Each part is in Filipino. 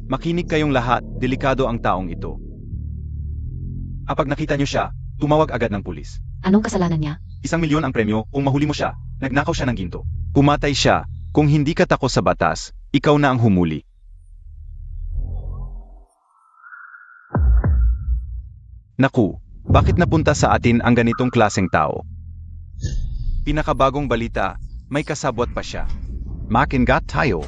Makinig kayong lahat, delikado ang taong ito. Kapag nakita niyo siya, tumawag agad ng pulis. Anong kasalanan niya? 1,000,000 ang premyo kung mahuli mo siya. Nagnakaw siya ng ginto. Pumatay siya. Kung hindi ka takot sa batas, ikaw na ang humuli. Naku, bakit napunta sa atin ang ganitong klaseng tao? Pinakabagong balita, may kasabwat pa siya. Makingat tayo.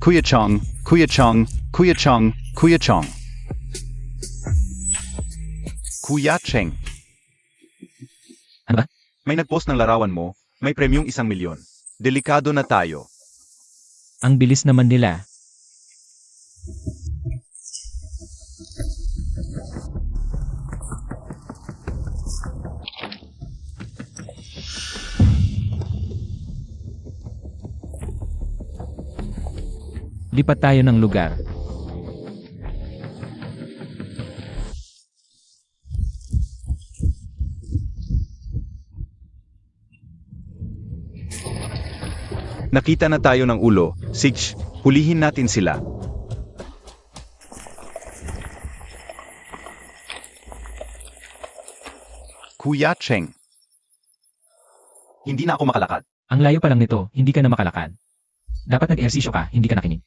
Kuya Chong, Kuya Chong, Kuya Chong, Kuya Chong. Kuya Cheng. Ano ba? May nagpost ng larawan mo, may premyong 1,000,000. Delikado na tayo. Ang bilis naman nila. Lipat tayo ng lugar. Nakita na tayo ng ulo. Sige, hulihin natin sila. Kuya Cheng. Hindi na ako makalakad. Ang layo pa lang nito, hindi ka na makalakad. Dapat nag-ehersisyo ka, hindi ka nakinig.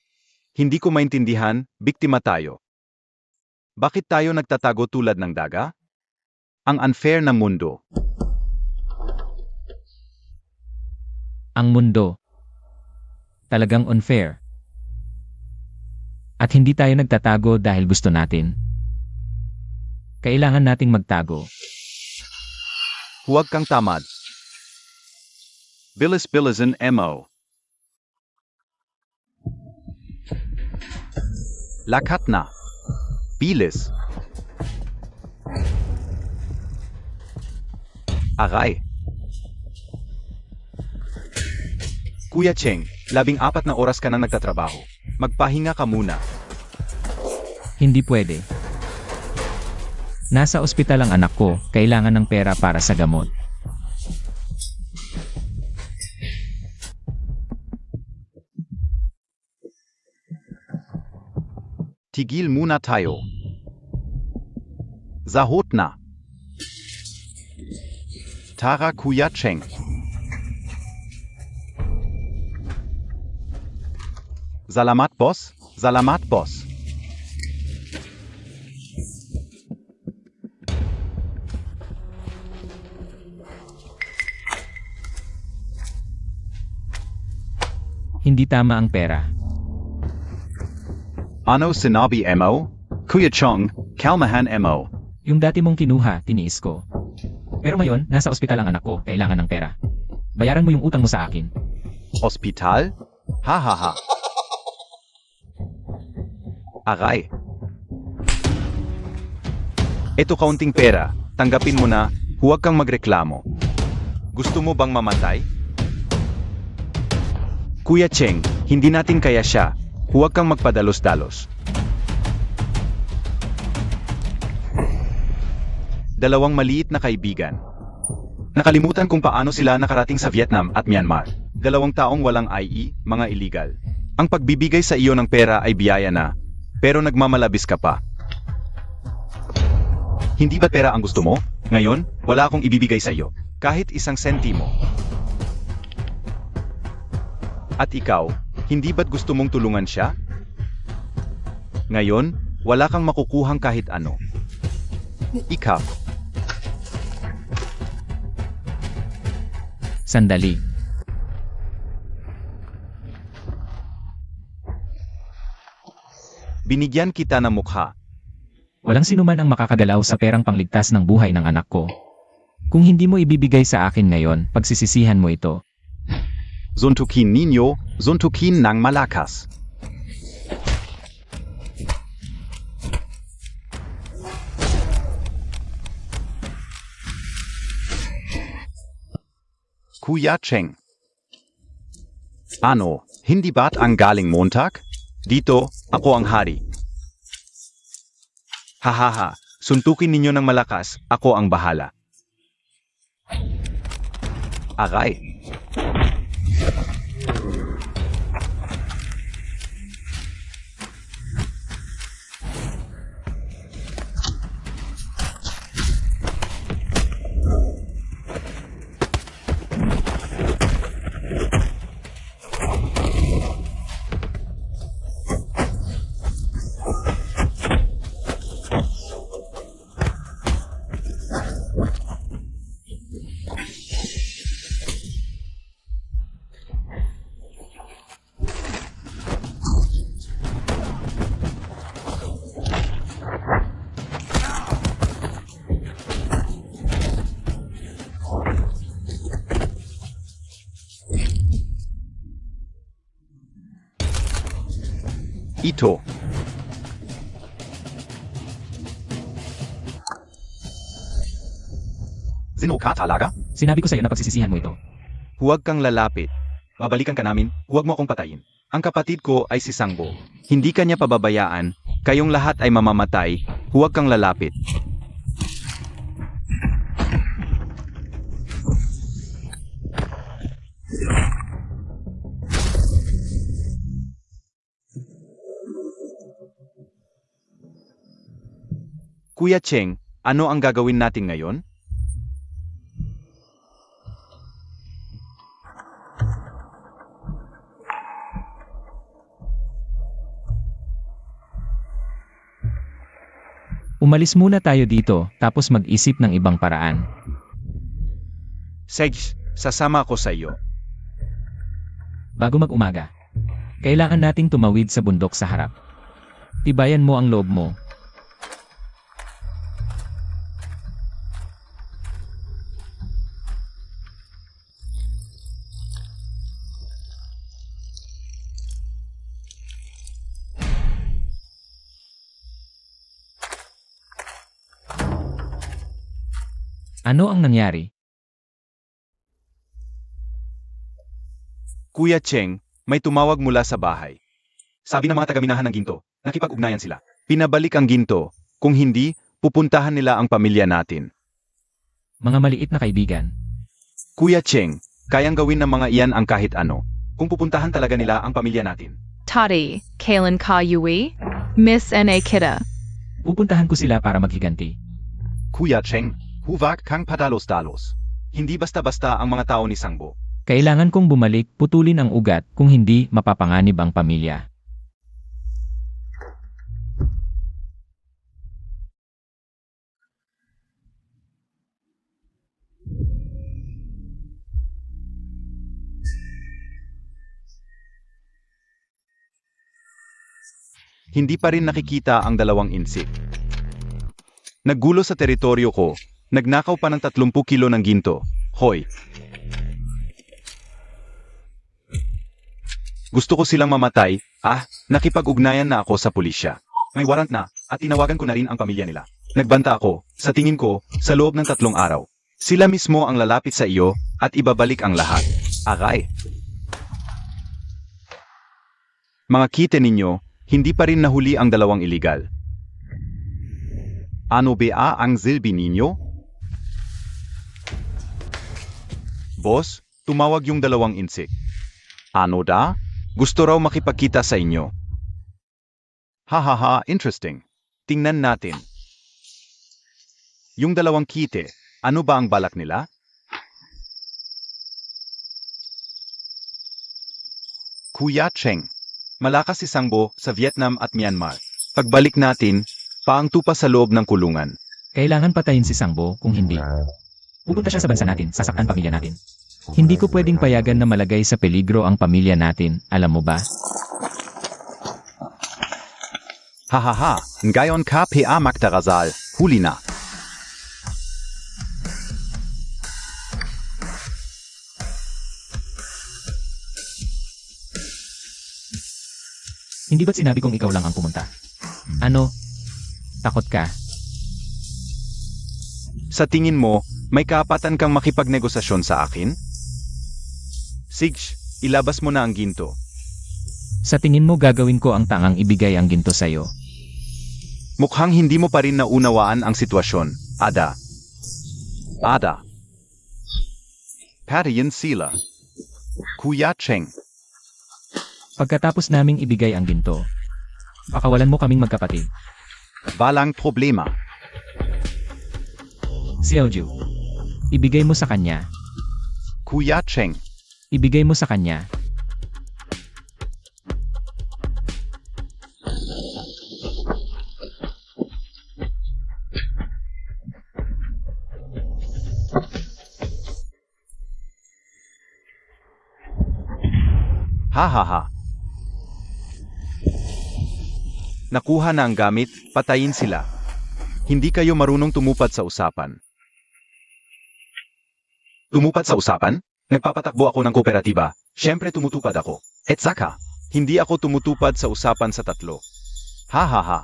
Hindi ko maintindihan, biktima tayo. Bakit tayo nagtatago tulad ng daga? Ang unfair na mundo. Ang mundo. Talagang unfair. At hindi tayo nagtatago dahil gusto natin. Kailangan nating magtago. Huwag kang tamad. Bilis-bilisan mo. Lakat na. Bilis. Aray. Kuya Cheng, 14 na oras ka nang nagtatrabaho. Magpahinga ka muna. Hindi pwede. Nasa ospital ang anak ko, kailangan ng pera para sa gamot. Tigil muna tayo. Zahot na. Tara Kuya Cheng. Salamat boss. Salamat boss. Hindi tama ang pera. Ano sinabi mo? Kuya Chong, kalmahan mo. Yung dati mong kinuha, tiniis ko. Pero ngayon, nasa ospital ang anak ko, kailangan ng pera. Bayaran mo yung utang mo sa akin. Ospital? Ha ha ha. Aray. Ito kaunting pera, tanggapin mo na, huwag kang magreklamo. Gusto mo bang mamatay? Kuya Cheng, hindi natin kaya siya. Huwag kang magpadalos-dalos. Dalawang maliit na kaibigan. Nakalimutan kung paano sila nakarating sa Vietnam at Myanmar. 2 taong walang IE, mga illegal. Ang pagbibigay sa iyo ng pera ay biyaya na, pero nagmamalabis ka pa. Hindi ba pera ang gusto mo? Ngayon, wala akong ibibigay sa iyo. Kahit 1 sentimo. At ikaw, hindi ba't gusto mong tulungan siya? Ngayon, wala kang makukuhang kahit ano. Ikaw. Sandali. Binigyan kita ng mukha. Walang sinuman ang makakagalaw sa perang pangligtas ng buhay ng anak ko. Kung hindi mo ibibigay sa akin ngayon, pagsisisihan mo ito. Suntukin ninyo, suntukin ng malakas. Kuya Cheng. Ano, hindi ba't ang galing Montag? Dito, ako ang hari. Hahaha, suntukin ninyo ng malakas, ako ang bahala. Aray. Ito. Sino ka talaga? Sinabi ko sa'yo na pagsisisihan mo ito. Huwag kang lalapit. Babalikan ka namin, huwag mo akong patayin. Ang kapatid ko ay si Sangbo. Hindi kanya pababayaan, kayong lahat ay mamamatay, huwag kang lalapit. Kuya Cheng, ano ang gagawin natin ngayon? Umalis muna tayo dito, tapos mag-isip ng ibang paraan. Sage, sasama ako sa iyo. Bago mag-umaga, kailangan nating tumawid sa bundok sa harap. Tibayan mo ang loob mo. Ano ang nangyari? Kuya Cheng, may tumawag mula sa bahay. Sabi ng mga tagaminahan ng ginto, nakipag-ugnayan sila. Pinabalik ang ginto, kung hindi, pupuntahan nila ang pamilya natin. Mga maliit na kaibigan. Kuya Cheng, kayang gawin ng mga iyan ang kahit ano, kung pupuntahan talaga nila ang pamilya natin. Toddy, Kalen Ka Yui, Miss N.A. Kita. Pupuntahan ko sila para maghiganti. Kuya Cheng, huwag kang padalos-dalos. Hindi basta-basta ang mga tao ni Sangbo. Kailangan kong bumalik, putulin ang ugat, kung hindi, mapapanganib ang pamilya. Hindi pa rin nakikita ang dalawang insik. Naggulo sa teritoryo ko, nagnakaw pa ng 30 kilo ng ginto. Hoy! Gusto ko silang mamatay, nakipag-ugnayan na ako sa pulisya. May warrant na, at tinawagan ko na rin ang pamilya nila. Nagbanta ako, sa tingin ko, sa loob ng 3 araw. Sila mismo ang lalapit sa iyo, at ibabalik ang lahat. Aray! Mga kite ninyo, hindi pa rin nahuli ang dalawang iligal. Ano ba ang silbi ninyo? Boss, tumawag yung dalawang insik. Ano da? Gusto raw makipagkita sa inyo. Hahaha, interesting. Tingnan natin. Yung dalawang kite, ano ba ang balak nila? Kuya Cheng. Malakas si Sangbo sa Vietnam at Myanmar. Pagbalik natin, paangtu pa sa loob ng kulungan. Kailangan patayin si Sangbo, kung hindi. Pupunta siya sa bansa natin, sasaktan pamilya natin. Hindi ko pwedeng payagan na malagay sa peligro ang pamilya natin, alam mo ba? Hahaha, ngayon ka pa magdarasal, huli na. Hindi ba't sinabi kong ikaw lang ang pumunta? Ano? Takot ka? Sa tingin mo, may kaapatan kang makipagnegosasyon sa akin? Sige, ilabas mo na ang ginto. Sa tingin mo gagawin ko ang tangang ibigay ang ginto sa'yo. Mukhang hindi mo pa rin naunawaan ang sitwasyon, Ada. Ada. Patayin sila. Kuya Cheng. Pagkatapos naming ibigay ang ginto, pakawalan mo kaming magkapatid. Walang problema. Xiaoju, ibigay mo sa kanya. Kuya Cheng. Ibigay mo sa kanya. Ha ha ha. Nakuha na ang gamit, patayin sila. Hindi kayo marunong tumupad sa usapan. Tumupad sa usapan? Nagpapatakbo ako ng kooperatiba. Siyempre tumutupad ako. Et saka, hindi ako tumutupad sa usapan sa tatlo. Ha ha ha.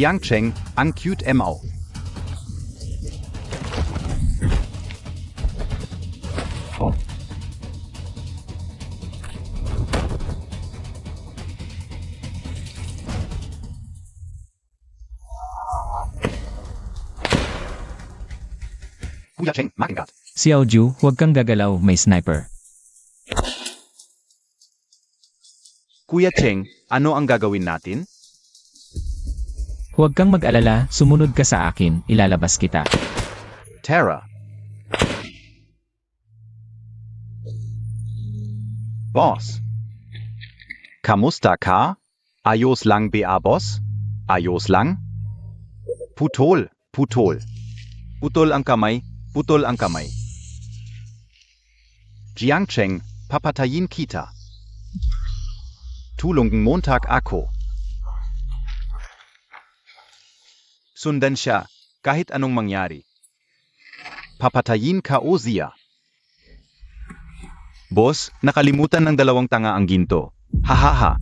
Jiang Cheng, ang cute mo. Kuya Cheng, makingat. Xiaoju, huwag kang gagalaw, may sniper. Kuya Cheng, ano ang gagawin natin? Huwag kang mag-alala, sumunod ka sa akin, ilalabas kita. Tara. Boss. Kamusta ka? Ayos lang ba, boss? Ayos lang? Putol, putol. Putol ang kamay, putol ang kamay. Jiang Cheng, papatayin kita. Tulong Montag ako. Sundan siya, kahit anong mangyari. Papatayin ka o Zia. Boss, nakalimutan ng dalawang tanga ang ginto. Hahaha.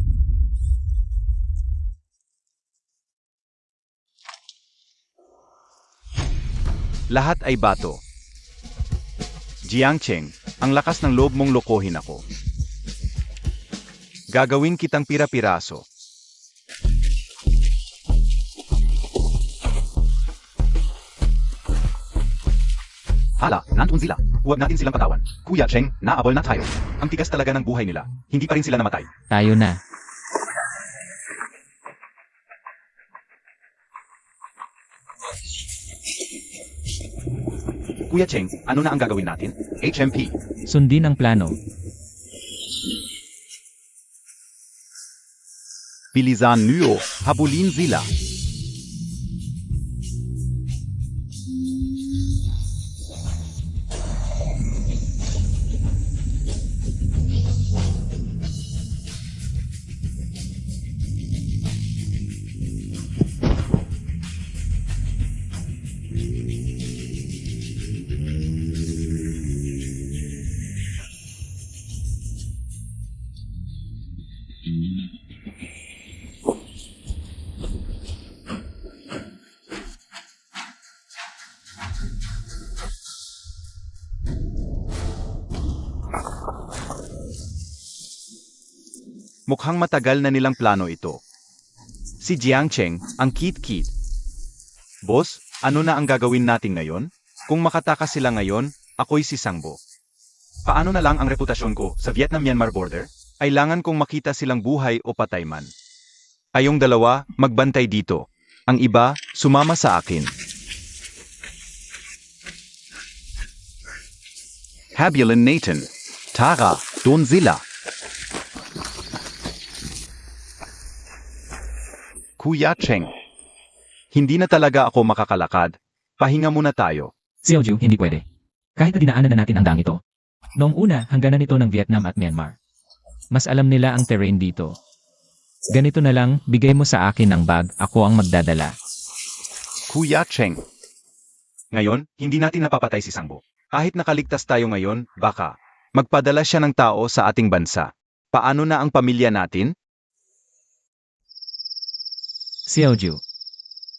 Lahat ay bato. Jiang Cheng, ang lakas ng loob mong lokohin ako. Gagawin kitang pira-piraso. Hala, nandun sila. Huwag natin silang patawan. Kuya Cheng, naabol na tayo. Ang tigas talaga ng buhay nila. Hindi pa rin sila namatay. Tayo na. Kuya Cheng, ano na ang gagawin natin? HMP. Sundin ang plano. Bilisan niyo, habulin sila. Mukhang matagal na nilang plano ito. Si Jiang Cheng, ang kit-kit. Boss, ano na ang gagawin natin ngayon? Kung makatakas sila ngayon, ako'y si Sangbo. Paano na lang ang reputasyon ko sa Vietnam-Myanmar border? Kailangan kong makita silang buhay o patay man. Kayong dalawa, magbantay dito. Ang iba, sumama sa akin. Habulin Nathan. Tara, doon sila. Kuya Cheng. Hindi na talaga ako makakalakad. Pahinga muna tayo. Xiaoju, hindi pwede. Kahit na dinaanan na natin ang dang ito. Noong una, hangganan ito ng Vietnam at Myanmar. Mas alam nila ang terrain dito. Ganito na lang, bigay mo sa akin ang bag, ako ang magdadala. Kuya Cheng. Ngayon, hindi natin napapatay si Sangbo. Kahit nakaligtas tayo ngayon, baka magpadala siya ng tao sa ating bansa. Paano na ang pamilya natin? Xiaoju.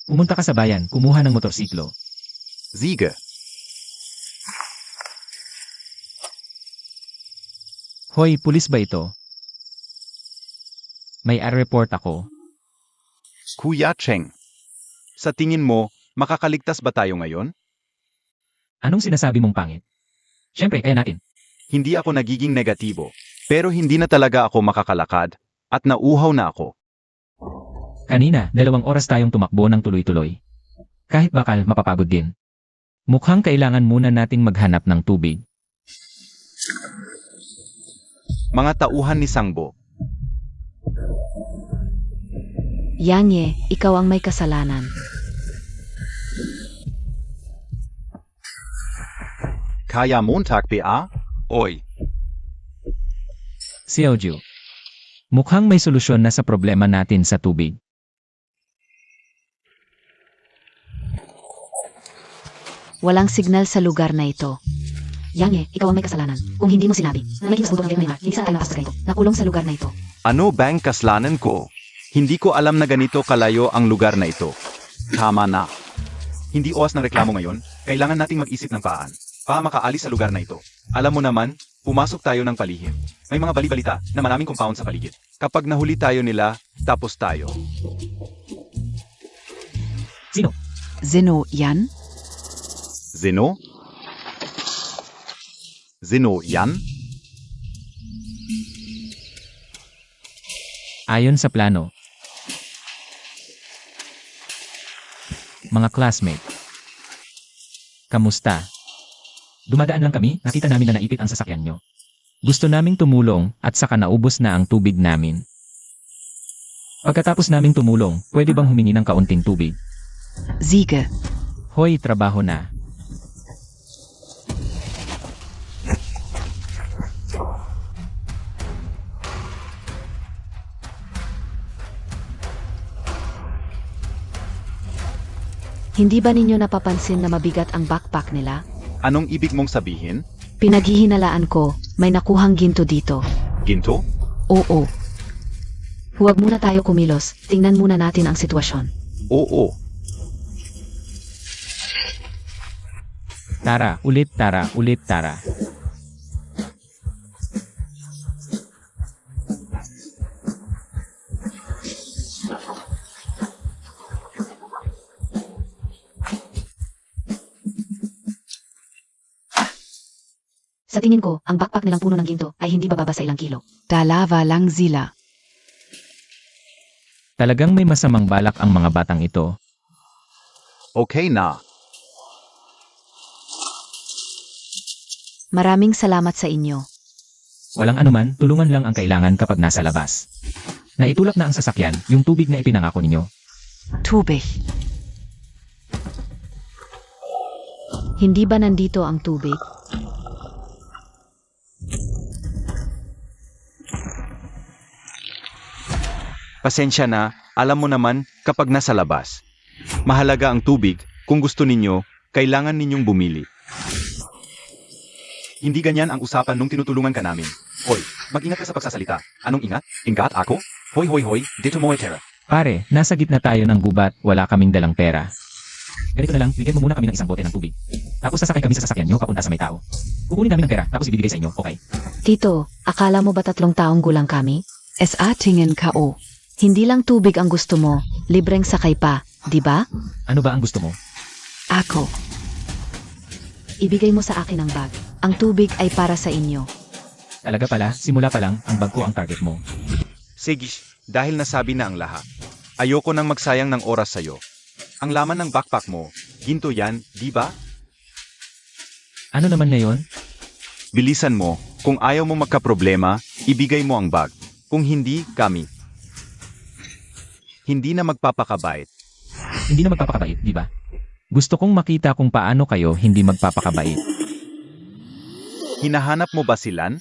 Pumunta ka sa bayan, kumuha ng motorsiklo. Ziga. Hoy, pulis ba ito? May report ako. Kuya Cheng. Sa tingin mo, makakaligtas ba tayo ngayon? Anong sinasabi mong pangit? Siyempre, kaya natin. Hindi ako nagiging negatibo. Pero hindi na talaga ako makakalakad. At nauhaw na ako. Kanina, 2 oras tayong tumakbo ng tuloy-tuloy. Kahit bakal, mapapagod din. Mukhang kailangan muna nating maghanap ng tubig. Mga tauhan ni Sangbo. Yang ikaw ang may kasalanan. Kaya Montag pa? Oy. Xiaoju. Mukhang may solusyon na sa problema natin sa tubig. Walang signal sa lugar na ito. Yang ikaw ang may kasalanan. Kung hindi mo sinabi, na may kimas bundok ang Myanmar, hindi sana tayo nakapasok sa ganito. Nakulong sa lugar na ito. Ano bang kasalanan ko? Hindi ko alam na ganito kalayo ang lugar na ito. Tama na. Hindi oras ng reklamo ngayon. Kailangan nating mag-isip ng paan. Para makaalis sa lugar na ito. Alam mo naman, pumasok tayo ng palihim. May mga bali-balita na maraming compound sa paligid. Kapag nahuli tayo nila, tapos tayo. Sino? Zeno yan? Zeno? Zeno yan? Ayon sa plano. Mga classmate. Kamusta? Dumadaan lang kami, nakita namin na naipit ang sasakyan nyo. Gusto naming tumulong at saka naubos na ang tubig namin. Pagkatapos naming tumulong, pwede bang humingi ng kaunting tubig? Ziga. Hoy, trabaho na. Hindi ba ninyo napapansin na mabigat ang backpack nila? Anong ibig mong sabihin? Pinaghihinalaan ko, may nakuhang ginto dito. Ginto? Oo. Huwag muna tayo kumilos, tingnan muna natin ang sitwasyon. Oo. Tara, ulit tara, ulit tara. Sa tingin ko, ang backpack nilang puno ng ginto ay hindi bababa sa ilang kilo. Dalawa lang sila. Talagang may masamang balak ang mga batang ito. Okay na. Maraming salamat sa inyo. Walang anuman, tulungan lang ang kailangan kapag nasa labas. Naitulak na ang sasakyan, yung tubig na ipinangako ninyo. Tubig. Hindi ba nandito ang tubig? Pasensya na, alam mo naman, kapag nasa labas. Mahalaga ang tubig, kung gusto ninyo, kailangan ninyong bumili. Hindi ganyan ang usapan nung tinutulungan ka namin. Hoy, mag-ingat ka sa pagsasalita. Anong ingat? Ingat ako? Hoy, hoy, hoy, dito mo etera. Pare, nasa gitna tayo ng gubat, wala kaming dalang pera. Ganito na lang, bigyan mo muna kami ng isang bote ng tubig. Tapos sasakay kami sa sasakyan nyo papunta sa may tao. Kukunin namin ang pera, tapos ibibigay sa inyo, okay? Tito, akala mo ba 3 taong gulang kami? Sa tingin ka o. Hindi lang tubig ang gusto mo, libreng sakay pa, di ba? Ano ba ang gusto mo? Ako. Ibigay mo sa akin ang bag. Ang tubig ay para sa inyo. Talaga pala, simula pa lang, ang bag ko ang target mo. Sige, dahil nasabi na ang lahat. Ayoko nang magsayang ng oras sa'yo. Ang laman ng backpack mo, ginto yan, di ba? Ano naman na yon? Bilisan mo, kung ayaw mo magkaproblema, ibigay mo ang bag. Kung hindi, kami. Hindi na magpapakabait. Hindi na magpapakabait, di ba? Gusto kong makita kung paano kayo hindi magpapakabait. Hinahanap mo ba silan?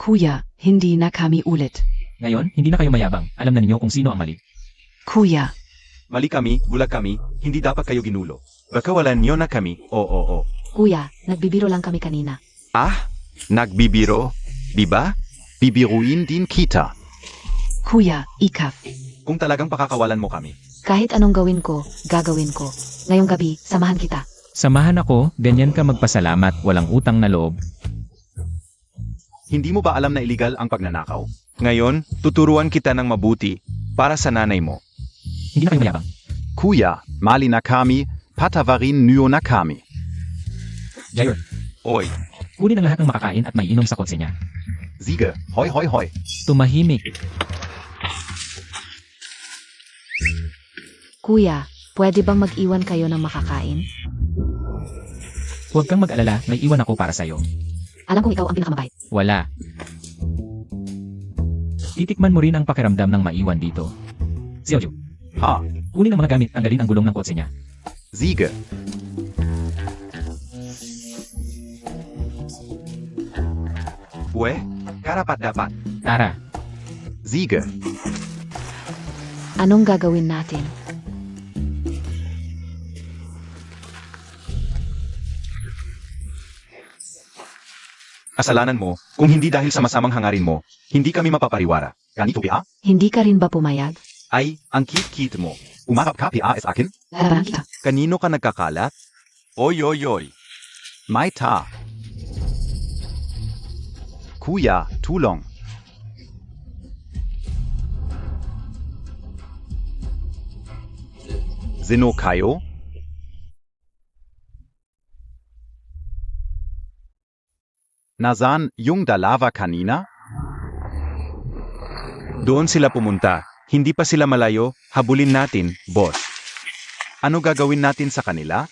Kuya, hindi na kami ulit. Ngayon, hindi na kayo mayabang. Alam na ninyo kung sino ang mali. Kuya, Mali kami, bulag kami, hindi dapat kayo ginulo. Baka wala niyo na kami, oo. Kuya, nagbibiro lang kami kanina. Ah, nagbibiro, di ba? Bibiruin din kita. kuya, ikaf. Kung talagang pakakawalan mo kami. Kahit anong gawin ko, gagawin ko. Ngayong gabi, samahan kita. Samahan ako, ganyan ka magpasalamat, walang utang na loob. Hindi mo ba alam na illegal ang pagnanakaw? Ngayon, tuturuan kita ng mabuti para sa nanay mo. Hindi na kayo mayabang. Kuya, mali na kami, patavarin niyo na kami. Jair, Oy, kunin ang lahat ng makakain at may inom sa kotse niya. Sige, hoy. Tumahimik. Kuya, pwede bang mag-iwan kayo ng makakain? Huwag kang mag-alala, may iwan ako para sa'yo. Alam kong ikaw ang pinakamabait. Wala. Titikman mo rin ang pakiramdam ng maiwan dito. Xiaoju, Ha, kunin ang mga gamit, tanggalin ang gulong ng kotse niya. Sige. Pwe, karapat-dapat. Tara, Sige. Anong gagawin natin? Kasalanan mo, kung hindi dahil sa masamang hangarin mo, hindi kami mapapariwara. Ganito pia? Hindi ka rin ba pumayag? Ay, ang kit-kit mo. Umarap ka pia sa akin? Lalabanan kita. Kanino ka nagkakalat? Oy. May ta. Kuya, tulong. Sino kayo? Nasaan yung dalawa kanina? Doon sila pumunta. Hindi pa sila malayo, habulin natin, boss. Ano gagawin natin sa kanila?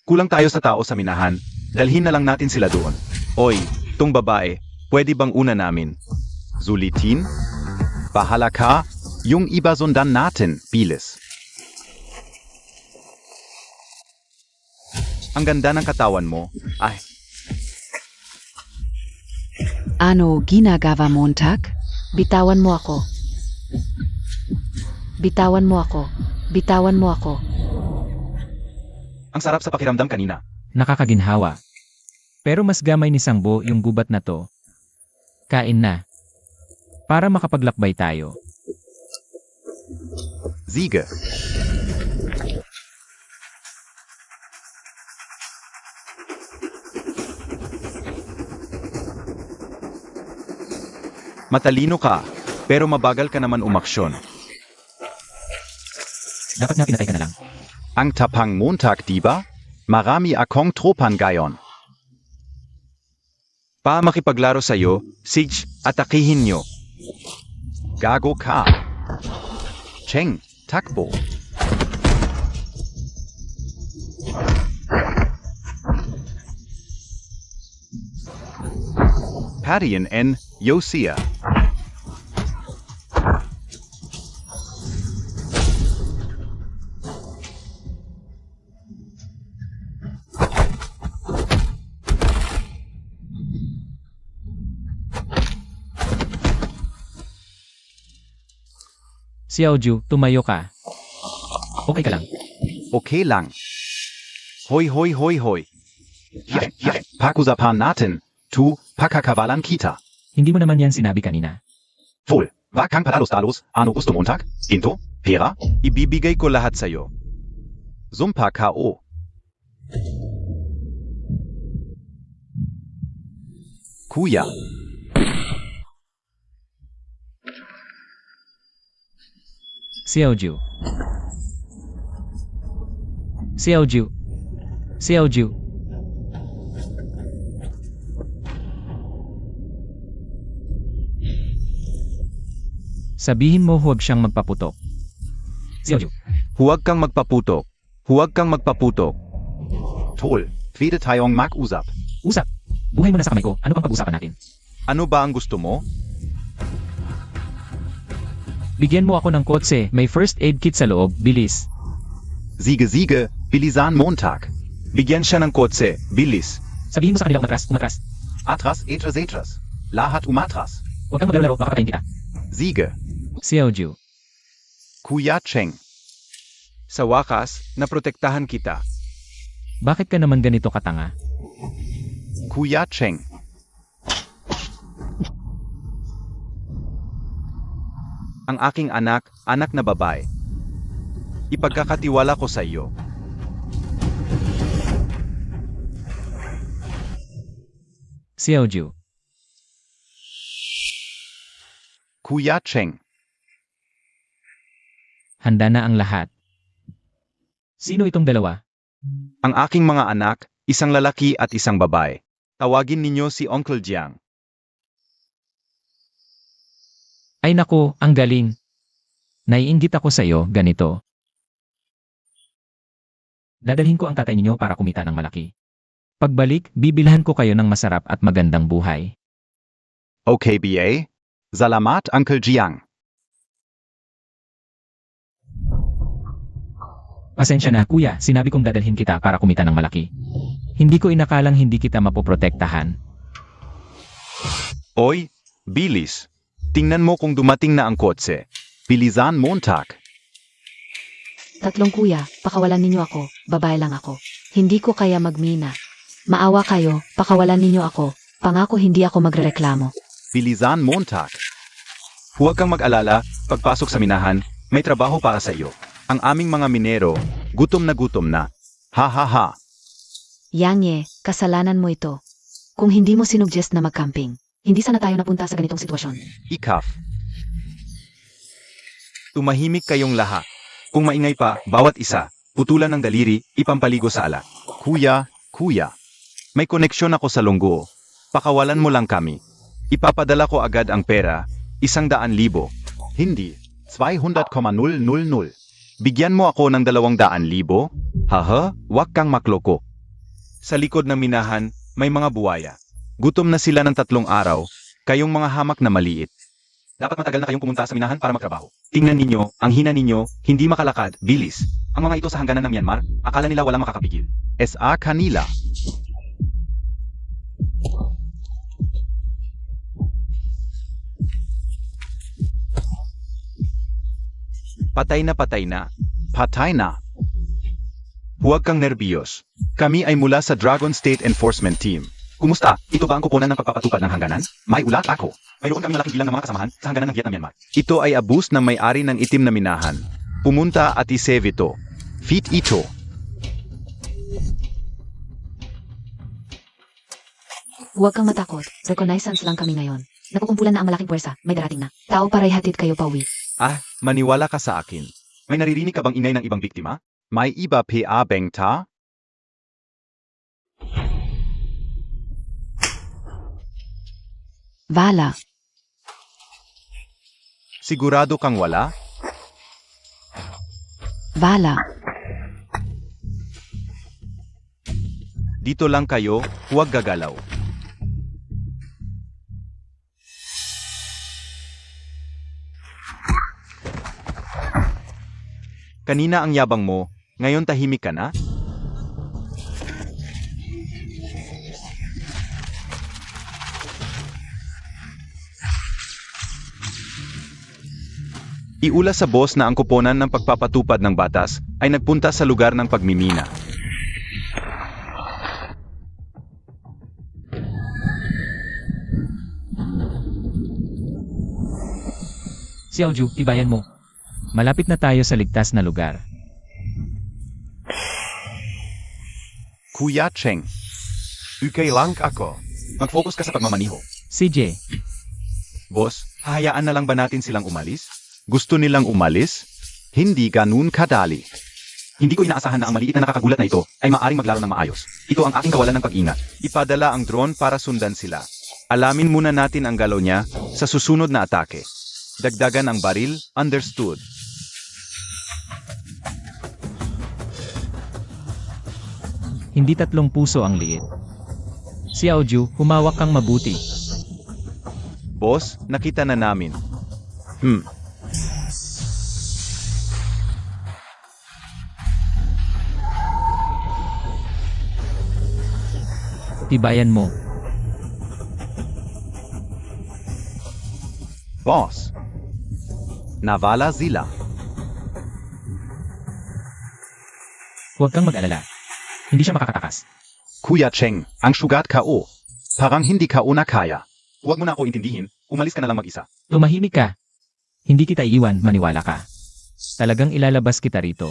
Kulang tayo sa tao sa minahan. Dalhin na lang natin sila doon. Oy, tong babae, pwede bang una namin? Zulitin? Bahala ka, yung iba sundan natin, bilis. Ang ganda ng katawan mo. Ay, Ano ginagawa Montag? Bitawan mo ako. Bitawan mo ako. Bitawan mo ako. ang sarap sa pakiramdam kanina. nakakaginhawa. Pero mas gamay ni Sangbo yung gubat na to. Kain na. Para makapaglakbay tayo. Sige. Matalino ka, pero mabagal ka naman umaksyon. Dapat nga pinatay ka na lang. Ang tapang Montag, di ba? Marami akong tropan gayon. Pa makipaglaro sa'yo, Sige, atakihin nyo. Gago ka. Cheng, takbo. Padian N. Yosia. Xiaoju, tumayo ka. Okay ka lang. Okay lang. Hoy. Pakusapan natin. Tu, pakakawalan kita. Hindi mo naman yan sinabi kanina. Fool, wag kang padalos-dalos, ano gusto Montag? Ginto? Pera? Ibibigay ko lahat sa'yo. Sumpa K.O. Kuya. Xiaoju. Xiaoju. Xiaoju. Sabihin mo huwag siyang magpaputok. Xiaoju. Huwag kang magpaputok. Huwag kang magpaputok. Tol, pwede tayong mag-usap. Usap. Buhay mo na sa kamay ko. Ano pang pag-usapan natin? Ano ba ang gusto mo? Bigyan mo ako ng kotse. May first aid kit sa loob. Bilis. Sige, bilisan Montag. Bigyan siya ng kotse, bilis. Sabihin mo sa kanila umatras. Atras, etras. Lahat umatras. Huwag kang maglaro, baka patayin kita. Sige, Xiaoju. Kuya Cheng. Sa wakas, naprotektahan kita. Bakit ka naman ganito katanga? Kuya Cheng. Ang aking anak na babae. Ipagkakatiwala ko sa iyo. Xiaoju. Kuya Cheng. Handa na ang lahat. Sino itong dalawa? Ang aking mga anak, isang lalaki at isang babae. Tawagin ninyo si Uncle Jiang. Ay nako, ang galing. Naiinggit ako sa iyo, ganito. Dadalhin ko ang tatay ninyo para kumita ng malaki. Pagbalik, bibilhan ko kayo ng masarap at magandang buhay. Okay, BA? Salamat, Uncle Jiang. Pasensya na, kuya, sinabi kong dadalhin kita para kumita ng malaki. Hindi ko inakalang hindi kita mapoprotektahan. Oy, bilis. Tingnan mo kung dumating na ang kotse. Bilisan Montag. Tatlong kuya, pakawalan ninyo ako, babae lang ako. Hindi ko kaya magmina. Maawa kayo, pakawalan ninyo ako. Pangako hindi ako magrereklamo. Bilisan Montag. Huwag kang mag-alala, pagpasok sa minahan, may trabaho para sa iyo. Ang aming mga minero, gutom na. Ha ha ha. Yangye, kasalanan mo ito. Kung hindi mo sinuggest na mag-camping, hindi sana tayo napunta sa ganitong sitwasyon. Ikaf. Tumahimik kayong lahat. Kung maingay pa, bawat isa, putulan ng daliri, ipampaligo sa alat. Kuya, may koneksyon ako sa Longguo. Pakawalan mo lang kami. Ipapadala ko agad ang pera, 100,000. Hindi, 200,000. Bigyan mo ako ng 200,000? Haha, wag kang makloko. Sa likod ng minahan, may mga buwaya. Gutom na sila ng 3 araw, kayong mga hamak na maliit. Dapat matagal na kayong pumunta sa minahan para magtrabaho. Tingnan ninyo, ang hina ninyo, hindi makalakad, bilis. Ang mga ito sa hangganan ng Myanmar, akala nila walang makakapigil. SA kanila. Patay na. Huwag kang nerbiyos. Kami ay mula sa Dragon State Enforcement Team. Kumusta? Ito ba ang kuponan ng pagpapatupad ng hangganan? May ulat ako. Mayroon kami malaking bilang ng mga kasamahan sa hangganan ng Vietnam Myanmar. Ito ay abus ng may-ari ng itim na minahan. Pumunta at isave ito. Fit ito. Huwag kang matakot. Reconnaissance lang kami ngayon. Nakukumpulan na ang malaking puwersa. May darating na. Tao para ihatid kayo pauwi. Maniwala ka sa akin. May naririnig ka bang ingay ng ibang biktima? May iba pa bang ta? Wala. Sigurado kang wala? Wala. Dito lang kayo, huwag gagalaw. Kanina ang yabang mo, ngayon tahimik ka na? Iula sa boss na ang kuponan ng pagpapatupad ng batas ay nagpunta sa lugar ng pagmimina. Xiaoju, tibayan mo. Malapit na tayo sa ligtas na lugar. Kuya Cheng. Okay lang ako. Mag-focus ka sa pagmamaniho. CJ, Boss, hahayaan na lang ba natin silang umalis? Gusto nilang umalis? Hindi ganun kadali. Hindi ko inaasahan na ang maliit na nakakagulat na ito ay maaring maglaro ng maayos. Ito ang aking kawalan ng pag-ingat. Ipadala ang drone para sundan sila. Alamin muna natin ang galaw niya sa susunod na atake. Dagdagan ang baril, understood. Hindi 3 puso ang liit. Xiaoju, humawak kang mabuti. Boss, nakita na namin. Tibayan mo. Boss. Navala sila. Huwag kang mag-alala. Hindi siya makakatakas. Kuya Cheng, ang sugat KO. Parang hindi KO na kaya. Huwag mo na ako intindihin, umalis ka na lang mag-isa. Tumahimik ka. Hindi kita iiwan, maniwala ka. Talagang ilalabas kita rito.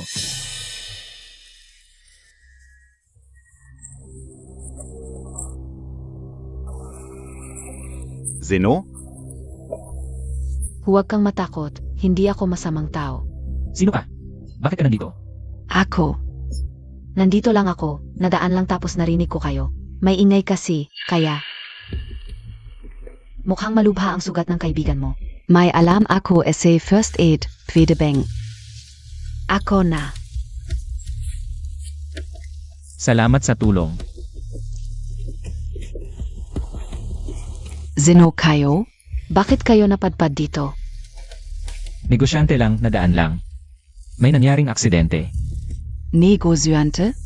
Zeno? Huwag kang matakot, hindi ako masamang tao. Sino ka? Bakit ka nandito? Ako. Nandito lang ako, nadaan lang tapos narinig ko kayo. May ingay kasi, kaya... Mukhang malubha ang sugat ng kaibigan mo. May alam ako essay first aid, pwede bang. Ako na. Salamat sa tulong. Zeno kayo? Bakit kayo napadpad dito? Negosyante lang, nadaan lang. May nangyaring aksidente. Negosyante?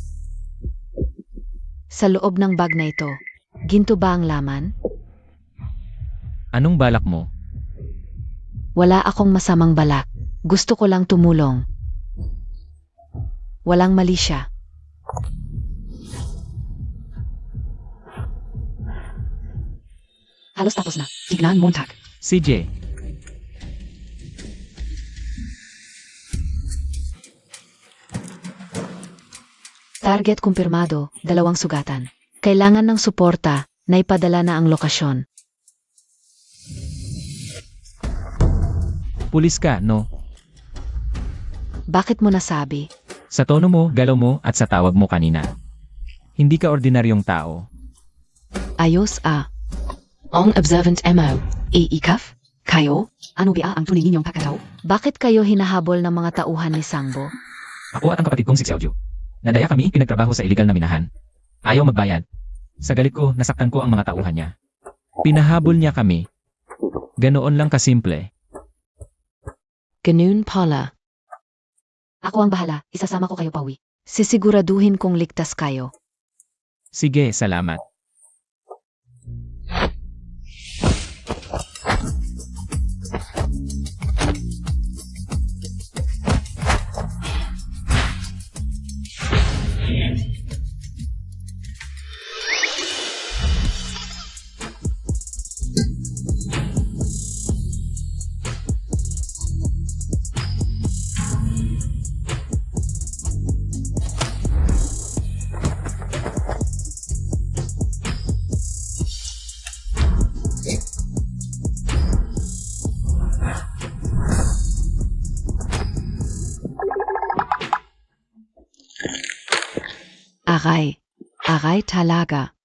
Sa loob ng bag na ito, ginto ba ang laman? Anong balak mo? Wala akong masamang balak. Gusto ko lang tumulong. Walang mali siya. Halos tapos na. Tignan Montag. CJ, Target kumpirmado, 2 sugatan. Kailangan ng suporta, naipadala na ang lokasyon. pulis ka, no? Bakit mo nasabi? Sa tono mo, galaw mo, at sa tawag mo kanina. Hindi ka ordinaryong tao. Ayos Ang observant MO. Ikaf? Kayo? Ano ba ang tunay ninyong kakataw? Bakit kayo hinahabol ng mga tauhan ni Sangbo? Ako at ang kapatid kong si Xiaoju. Nadaya kami, pinagtrabaho sa illegal na minahan. Ayaw magbayad. Sa galit ko, nasaktan ko ang mga tauhan niya. Pinahabol niya kami. Ganoon lang kasimple. Ganoon pala. Ako ang bahala, isasama ko kayo pauwi. Sisiguraduhin kong ligtas kayo. Sige, salamat. Aray talaga.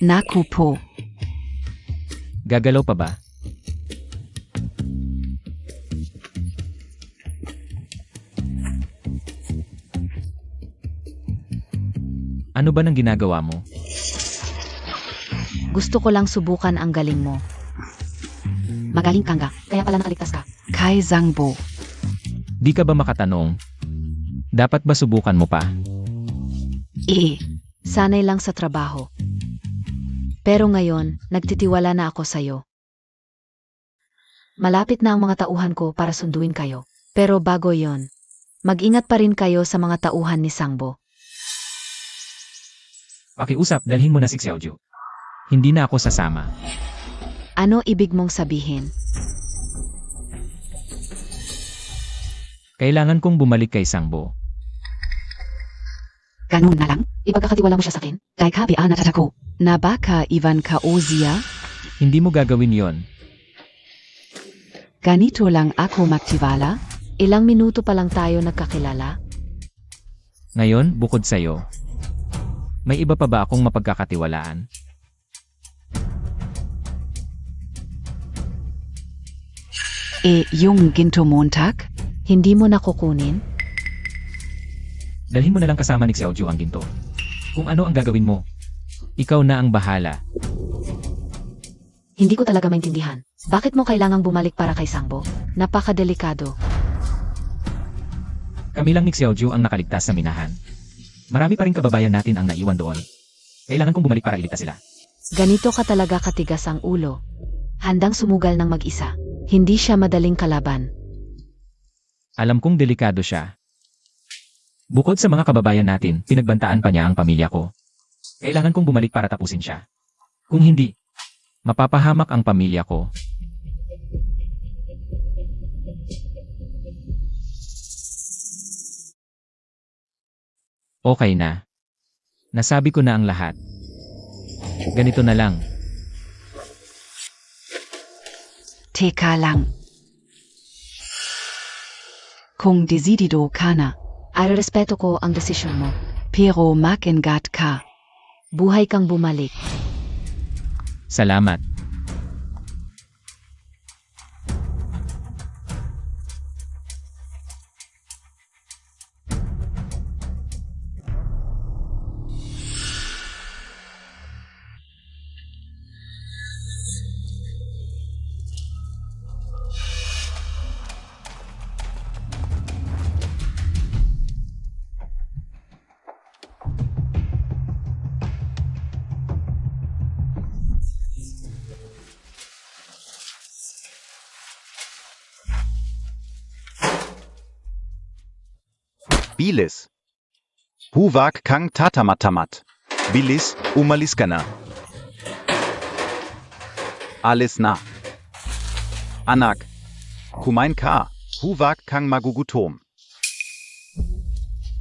Naku po. Gagalaw pa ba? Ano ba nang ginagawa mo? Gusto ko lang subukan ang galing mo. Magaling kang kaya pala nakaligtas ka. Kay Zangbo. Di ka ba makatanong? Dapat ba subukan mo pa? Sanay lang sa trabaho. Pero ngayon, nagtitiwala na ako sa'yo. Malapit na ang mga tauhan ko para sunduin kayo. Pero bago yon, mag-ingat pa rin kayo sa mga tauhan ni Sangbo. Pakiusap, dalhin mo na si Xiaoju. Hindi na ako sasama. Ano ibig mong sabihin? Kailangan kong bumalik kay Sangbo. Ganun na lang. Ipagkakatiwala mo siya sa akin. Kay kabi natatako. Na baka Ivan Kaozia? Hindi mo gagawin yon. Ganito lang ako magtiwala? Ilang minuto pa lang tayo nagkakilala? Ngayon, bukod sa'yo, may iba pa ba akong mapagkakatiwalaan? Yung Ginto Montag? Hindi mo na kukunin? Dalhin mo na lang kasama ni Xiaoju ang ginto. Kung ano ang gagawin mo, ikaw na ang bahala. Hindi ko talaga maintindihan. Bakit mo kailangang bumalik para kay Sangbo? Napakadelikado. Kami lang ni Xiaoju ang nakaligtas sa minahan. Marami pa rin kababayan natin ang naiwan doon. Kailangan kong bumalik para iligtas sila. Ganito ka talaga katigas ang ulo. Handang sumugal ng mag-isa. Hindi siya madaling kalaban. Alam kong delikado siya. Bukod sa mga kababayan natin, pinagbantaan pa niya ang pamilya ko. Kailangan kong bumalik para tapusin siya. Kung hindi, mapapahamak ang pamilya ko. Okay na. Nasabi ko na ang lahat. Ganito na lang. Teka lang. Kung desidido ka na, Ay respeto ko ang desisyon mo. pero makingat ka. Buhay kang bumalik. Salamat. Bilis. Huwag kang tatamatamat. Bilis, umalis ka na. Alis na. Anak, kumain ka. Huwag kang magugutom.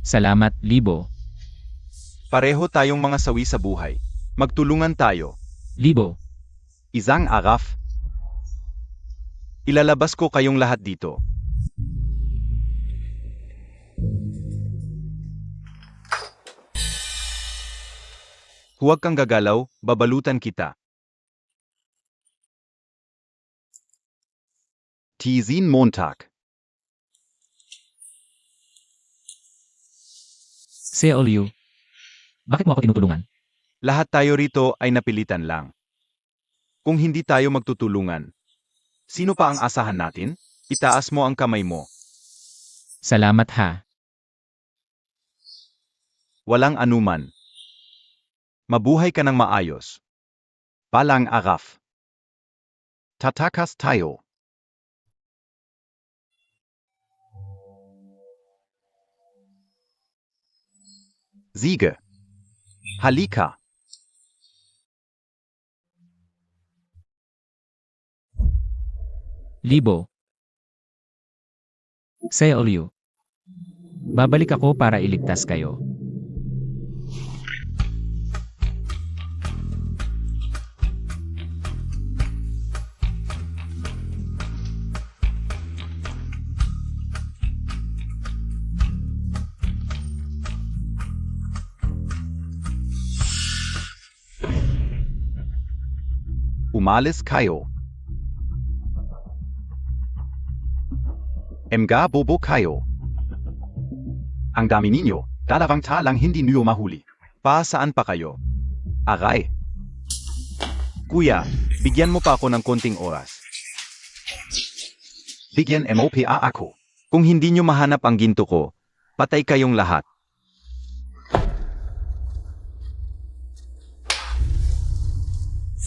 Salamat, Libo. Pareho tayong mga sawi sa buhay. Magtulungan tayo. Libo, Isang araf. Ilalabas ko kayong lahat dito. Huwag kang gagalaw, babalutan kita. Tizin Montag. Seolyu. Bakit mo ako tinutulungan? Lahat tayo rito ay napilitan lang. Kung hindi tayo magtutulungan, sino pa ang asahan natin? Itaas mo ang kamay mo. Salamat ha. Walang anuman. Mabuhay ka ng maayos. Palang araf. Tatakas tayo. Siege. Halika. Libo. Seolyu. Babalik ako para iligtas kayo. Umalis kayo. Mga bobo kayo. Ang dami ninyo, dalawang talang hindi niyo mahuli. Pa saan pa kayo? Aray. Kuya, bigyan mo pa ako ng konting oras. Bigyan mo pa ako. Kung hindi nyo mahanap ang ginto ko, patay kayong lahat.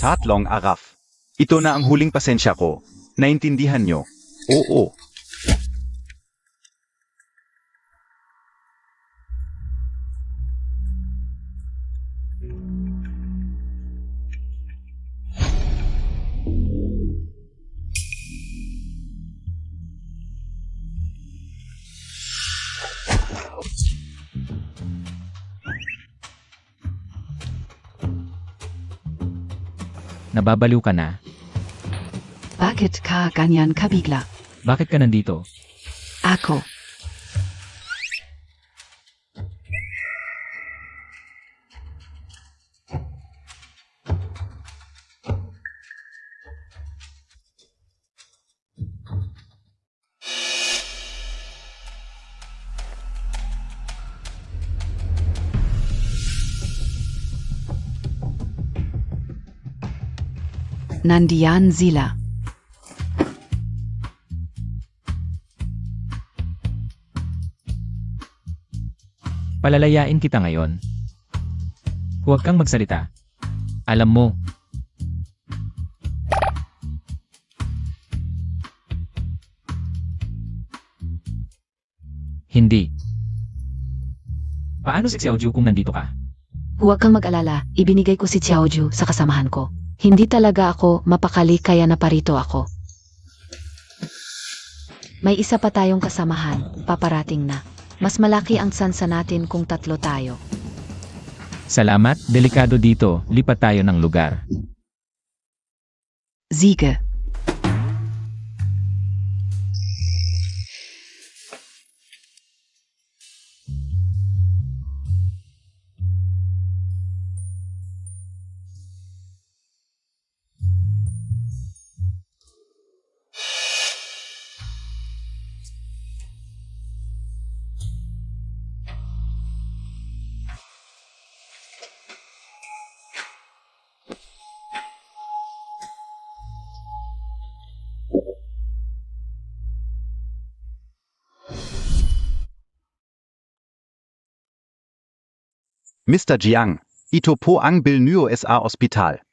Tatlong araf. Ito na ang huling pasensya ko. Naintindihan nyo? Oo. Nababaliw ka na? Bakit ka ganyan kabigla? Bakit ka nandito? Ako. Nandiyan sila. Palalayain kita ngayon. Huwag kang magsalita. Alam mo. Hindi. Paano si Xiaoju kung nandito ka? Huwag kang mag-alala, ibinigay ko si Xiaoju sa kasamahan ko. Hindi talaga ako mapakali kaya naparito ako. May isa pa tayong kasamahan, paparating na. Mas malaki ang sansa natin kung tatlo tayo. Salamat, delikado dito, lipat tayo ng lugar. Siege. Mr. Jiang, ito po ang Bilnyo SA Ospital.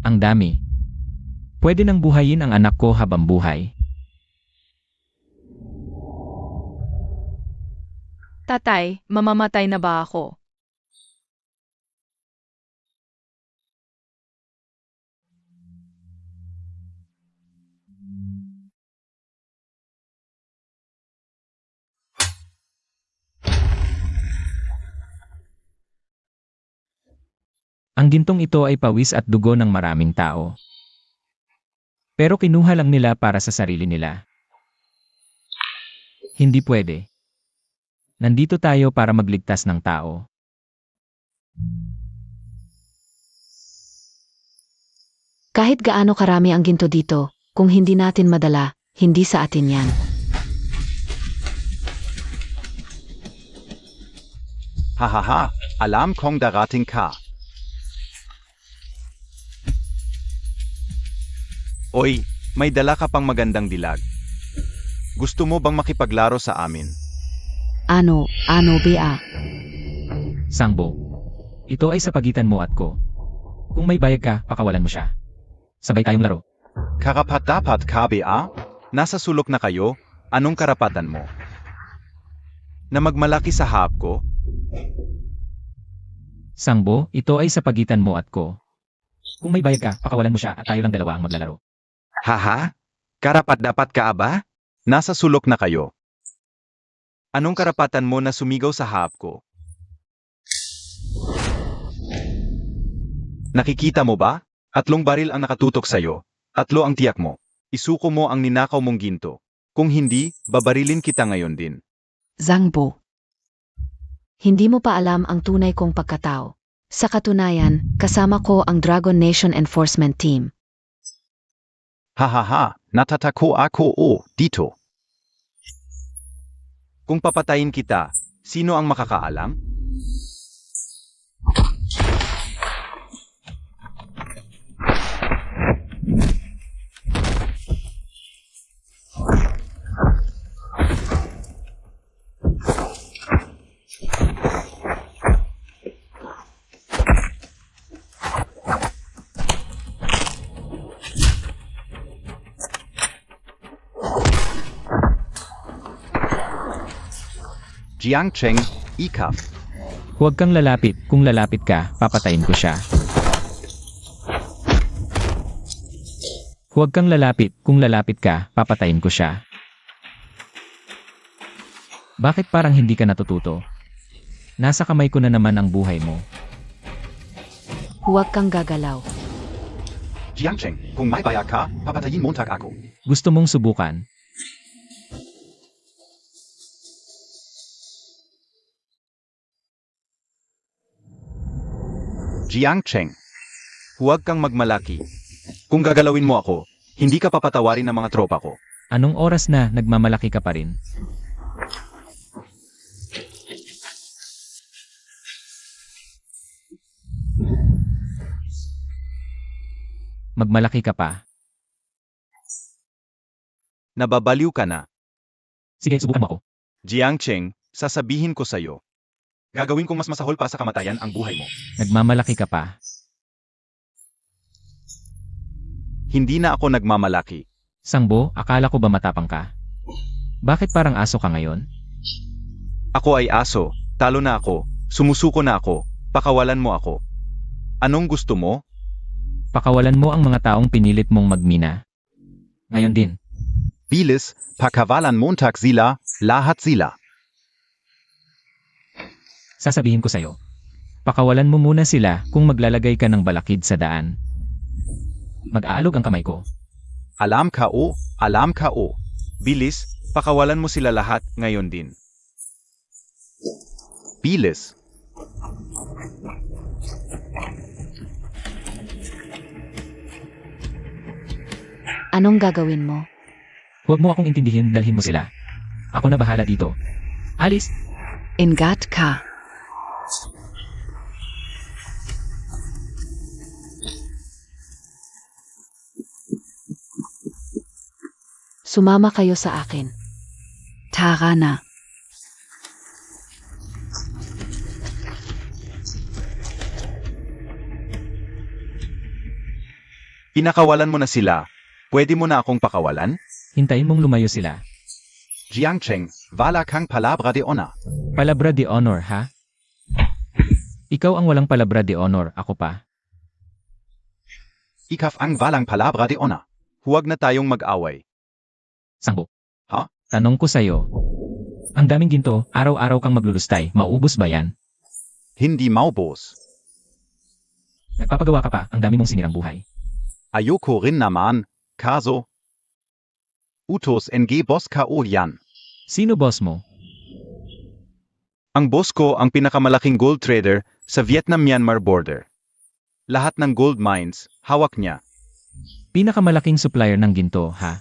Ang dami. Pwede nang buhayin ang anak ko habang buhay. Tatay, mamamatay na ba ako? Ang gintong ito ay pawis at dugo ng maraming tao. Pero kinuha lang nila para sa sarili nila. Hindi pwede. Nandito tayo para magligtas ng tao. Kahit gaano karami ang ginto dito, kung hindi natin madala, hindi sa atin yan. Hahaha, alam kong darating ka. Oy, may dala ka pang magandang dilag. Gusto mo bang makipaglaro sa amin? Ano, Bea? Sangbo. Ito ay sa pagitan mo at ko. Kung may bayag ka, pakawalan mo siya. Sabay tayong laro. Karapat-dapat ka, Bea? Nasa sulok na kayo, anong karapatan mo? Na magmalaki sa hap ko? Sangbo, ito ay sa pagitan mo at ko. Kung may bayag ka, pakawalan mo siya at tayo lang dalawa ang maglalaro. Haha? Karapat-dapat ka ba? Nasa sulok na kayo. Anong karapatan mo na sumigaw sa hap ko? Nakikita mo ba? 3 baril ang nakatutok sa'yo. 3 ang tiyak mo. Isuko mo ang ninakaw mong ginto. Kung hindi, babarilin kita ngayon din. Zangbo. Hindi mo pa alam ang tunay kong pagkatao. Sa katunayan, kasama ko ang Dragon Nation Enforcement Team. Hahaha, natatako ako dito. Kung papatayin kita, sino ang makakaalam? Jiang Cheng, Ikaf. Huwag kang lalapit. Kung lalapit ka, papatayin ko siya. Huwag kang lalapit. Kung lalapit ka, papatayin ko siya. Bakit parang hindi ka natututo? Nasa kamay ko na naman ang buhay mo. Huwag kang gagalaw. Jiangcheng, kung may bayag ka, papatayin montag ako. Gusto mong subukan? Jiangcheng, huwag kang magmalaki. Kung gagalawin mo ako, hindi ka papatawarin ng mga tropa ko. Anong oras na nagmamalaki ka pa rin? Magmalaki ka pa. Nababaliw ka na. Sige, subukan mo ako. Jiangcheng, sasabihin ko sa'yo. Gagawin kong mas masahol pa sa kamatayan ang buhay mo. Nagmamalaki ka pa. Hindi na ako nagmamalaki. Sangbo, akala ko ba matapang ka? Bakit parang aso ka ngayon? Ako ay aso, talo na ako, sumusuko na ako, pakawalan mo ako. Anong gusto mo? Pakawalan mo ang mga taong pinilit mong magmina. Ngayon din. Bilis, pakawalan montag sila, lahat sila. Sasabihin ko sa'yo. Pakawalan mo muna sila kung maglalagay ka ng balakid sa daan. Mag-aalog ang kamay ko. Alam ka o, alam ka o. Bilis, pakawalan mo sila lahat ngayon din. Bilis. Anong gagawin mo? Huwag mo akong intindihin, dalhin mo sila. Ako na bahala dito. Alis! Ingat ka. Sumama kayo sa akin. Tara na. Pinakawalan mo na sila. Pwede mo na akong pakawalan? Hintayin mong lumayo sila. Jiangcheng, wala kang palabra de honor. Palabra de honor, ha? Ikaw ang walang palabra de honor, ako pa. Ikaf ang walang palabra de honor. Huwag na tayong mag-away. Sangbo. Ha? Tanong ko sa'yo. Ang daming ginto, araw-araw kang maglulustay, maubos ba yan? Hindi maubos. Nagpapagawa ka pa, ang dami mong sinirang buhay. Ayoko rin naman, kaso. Utos NG Boss Ko yan. Sino boss mo? Ang boss ko ang pinakamalaking gold trader sa Vietnam-Myanmar border. Lahat ng gold mines, hawak niya. Pinakamalaking supplier ng ginto, ha?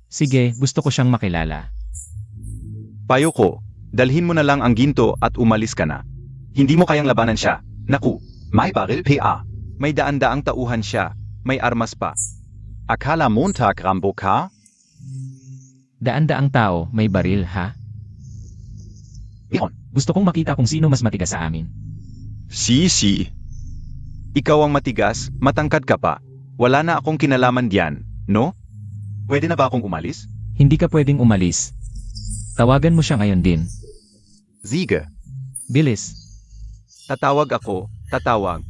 Sige, gusto ko siyang makilala. Payo ko, dalhin mo na lang ang ginto at umalis ka na. Hindi mo kayang labanan siya. Naku, may baril PA. May daan-daang tauhan siya, may armas pa. Akala montag Rambo ka? Daan-daang tao, may baril, ha? Iyon. Gusto kong makita kung sino mas matigas sa amin. Si. Ikaw ang matigas, matangkad ka pa. Wala na akong kinalaman diyan, no? Pwede na ba akong umalis? Hindi ka pwedeng umalis. Tawagan mo siya ngayon din. Sige. Bilis. Tatawag ako, tatawag.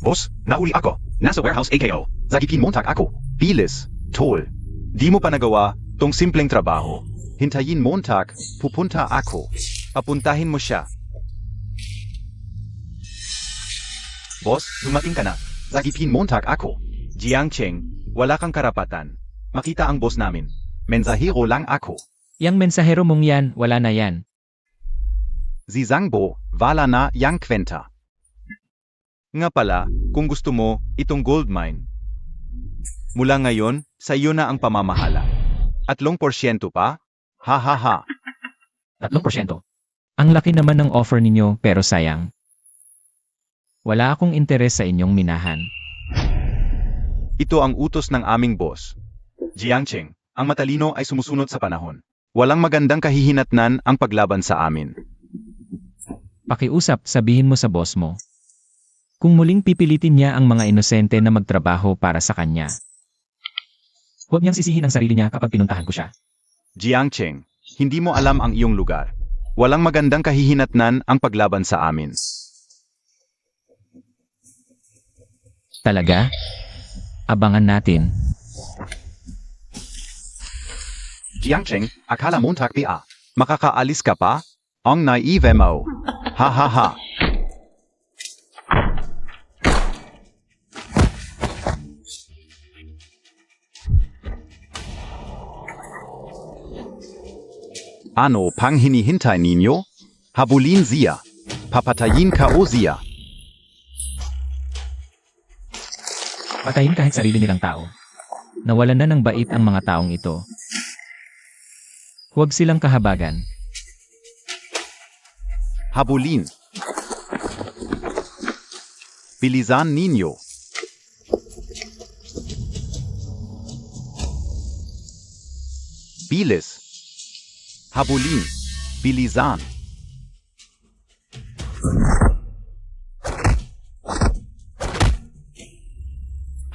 Boss, nauli ako. Nasa warehouse AKO. Zagipin montag ako. Bilis, tol. Di mo pa nagawa tong simpleng trabaho. Hintayin montag, pupunta ako. Papuntahin mo siya. Boss, dumating ka na. Zagipin montag ako. Jiangcheng, wala kang karapatan. Makita ang boss namin. Mensahero lang ako. Yang mensahero mong yan, wala na yan. Si Zangbo, wala na yang kwenta. Nga pala, kung gusto mo, itong gold mine. Mula ngayon, sa iyo na ang pamamahala. At 3% pa? Ha ha ha. 3%. Ang laki naman ng offer ninyo, pero sayang. Wala akong interes sa inyong minahan. Ito ang utos ng aming boss. Jiangcheng, ang matalino ay sumusunod sa panahon. Walang magandang kahihinatnan ang paglaban sa amin. Pakiusap, sabihin mo sa boss mo. Kung muling pipilitin niya ang mga inosente na magtrabaho para sa kanya. Huwag niyang sisihin ang sarili niya kapag pinuntahan ko siya. Jiangcheng, hindi mo alam ang iyong lugar. Walang magandang kahihinatnan ang paglaban sa amin. Talaga? Abangan natin. Jiangcheng, akala Montag PA. Makakaalis ka pa? Ang naive mo. Ha ha ha. Ano pang hinihintay ninyo? Habulin siya. Papatayin ka o siya. Patayin kahit sarili nilang tao. Nawalan na ng bait ang mga taong ito. Huwag silang kahabagan. Habulin. Bilisan ninyo. Bilis. Habulin. Bilisan.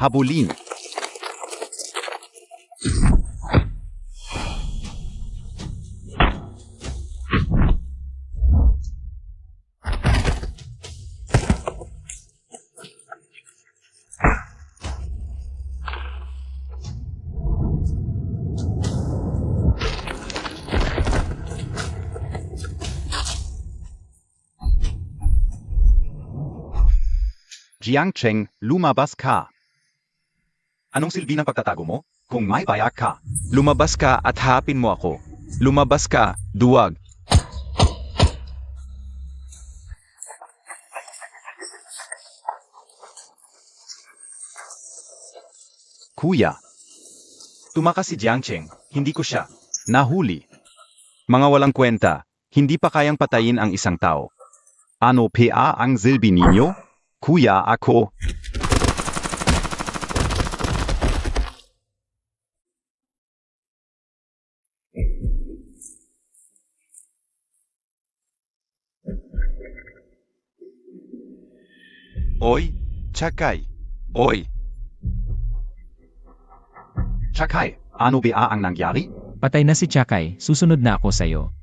Habulin. Jiangcheng, lumabas ka. Anong silbi ng pagtatago mo? Kung may bayak ka. Lumabas ka at hapin mo ako. Lumabas ka, duwag. Kuya. Tumakas si Jiangcheng, hindi ko siya. Nahuli. Mga walang kwenta, hindi pa kayang patayin ang isang tao. Ano pa ang silbi ninyo? Kuya ako. Oy, Chakay. Oy. Chakay, ano ba ang nangyari? Patay na si Chakay, susunod na ako sa'yo.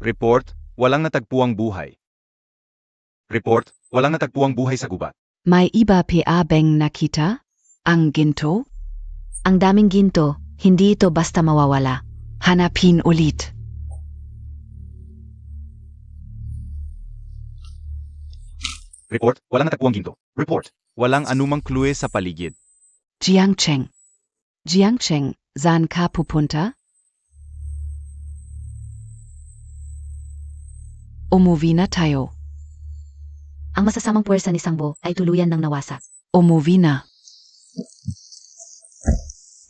Report, walang natagpuang buhay. Report, walang natagpuang buhay sa gubat. May iba pa bang nakita? Ang ginto? Ang daming ginto, hindi ito basta mawawala. Hanapin ulit. Report, walang natagpuang ginto. Report, walang anumang clue sa paligid. Jiangcheng. Jiangcheng, saan ka pupunta? Umuwi na tayo. Ang masasamang puwersa ni Sangbo ay tuluyan ng nawasak. Umuwi na.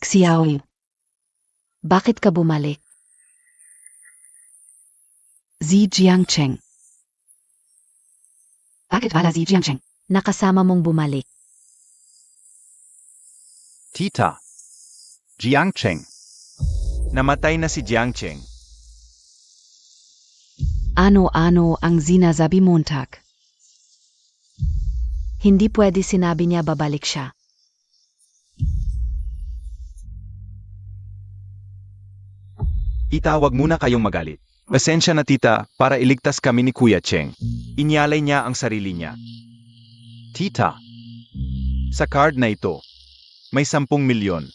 Xiaoyu. Bakit ka bumalik? Si Jiangcheng. Bakit wala si Jiangcheng? Nakasama mong bumalik. Tita. Jiangcheng. Namatay na si Jiangcheng. Ano-ano ang sinasabi Montag? Hindi pwede sinabi niya babalik siya. Tita, wag muna kayong magalit. Pasensya na tita, para iligtas kami ni Kuya Cheng. Inyalay niya ang sarili niya. Tita. Sa card na ito, may 10 milyon.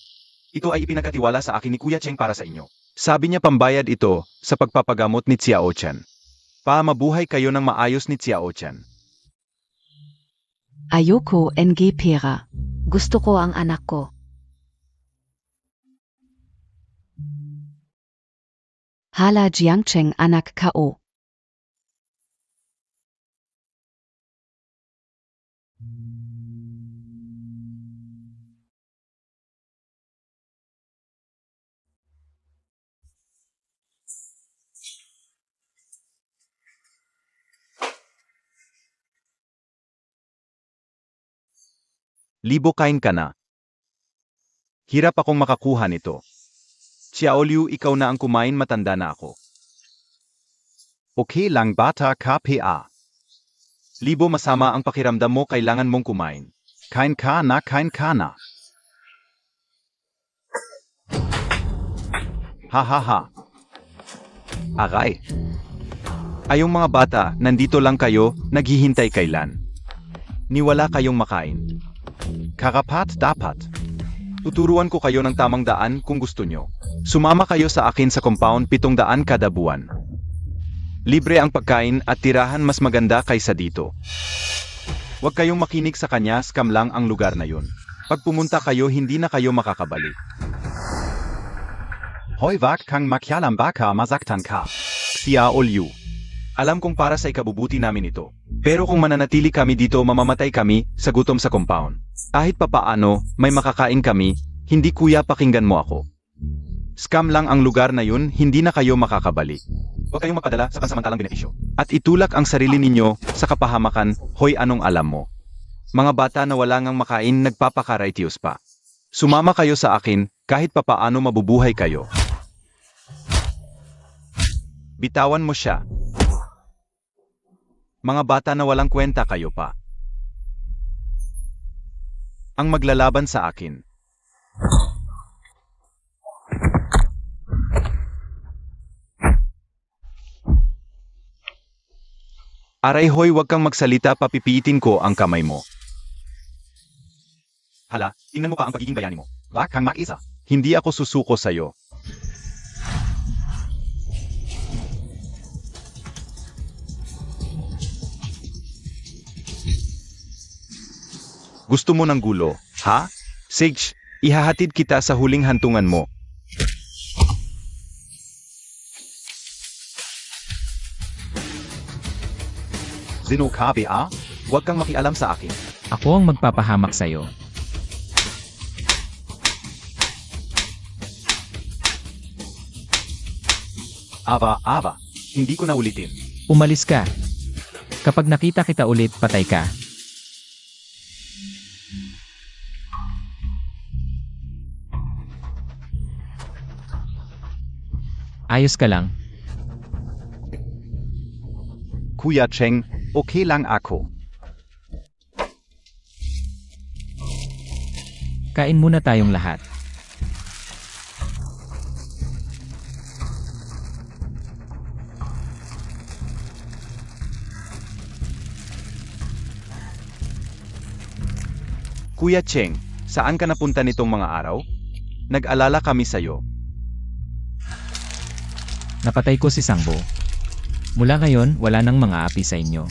Ito ay ipinagkatiwala sa akin ni Kuya Cheng para sa inyo. Sabi niya pambayad ito sa pagpapagamot ni Xiao Chan. Mabuhay kayo ng maayos ni Xiao Chan. Ayoko ng pera. Gusto ko ang anak ko. Hala Jiangcheng anak ko. Libo kain ka na. Hirap akong makakuha nito. Xiaoliu, ikaw na ang kumain, matanda na ako. Okay lang bata ka pa. Libo, masama ang pakiramdam mo, kailangan mong kumain. Kain ka na, kain ka na. Ha ha ha. Aray. Ayong mga bata, nandito lang kayo, naghihintay kailan. Niwala kayong makain. Karapat dapat. Tuturuan ko kayo ng tamang daan kung gusto nyo. Sumama kayo sa akin sa compound, 700 kada buwan. Libre ang pagkain at tirahan, mas maganda kaysa dito. Huwag kayong makinig sa kanya, scam lang ang lugar na yun. Pag pumunta kayo, hindi na kayo makakabalik. Hoy wag kang makialam, baka masaktan ka. Xiaoliu. Alam kong para sa ikabubuti namin ito. Pero kung mananatili kami dito, mamamatay kami sa gutom sa compound. Kahit papaano, may makakain kami, hindi kuya, pakinggan mo ako. Scam lang ang lugar na yun, hindi na kayo makakabalik. Huwag kayong mapadala sa pansamantalang benepisyo. At itulak ang sarili ninyo sa kapahamakan, hoy, anong alam mo? Mga bata na wala ngang makain, nagpapakaraitios pa. Sumama kayo sa akin, kahit papaano mabubuhay kayo. Bitawan mo siya. Mga bata na walang kwenta, kayo pa ang maglalaban sa akin. Aray hoy, wag kang magsalita, papipiitin ko ang kamay mo. Hala, tingnan mo pa ang pagiging bayani mo. Wag kang makisa. Hindi ako susuko sa'yo. Gusto mo ng gulo, ha? Sage, ihahatid kita sa huling hantungan mo. Zino ka ba? Huwag kang makialam sa akin. Ako ang magpapahamak sa'yo. Ava, hindi ko na ulitin. Umalis ka. Kapag nakita kita ulit, patay ka. Ayos ka lang. Kuya Cheng, okay lang ako. Kain muna tayong lahat. Kuya Cheng, saan ka napunta nitong mga araw? Nag-alala kami sa'yo. Napatay ko si Sangbo. Mula ngayon, wala nang mga api sa inyo.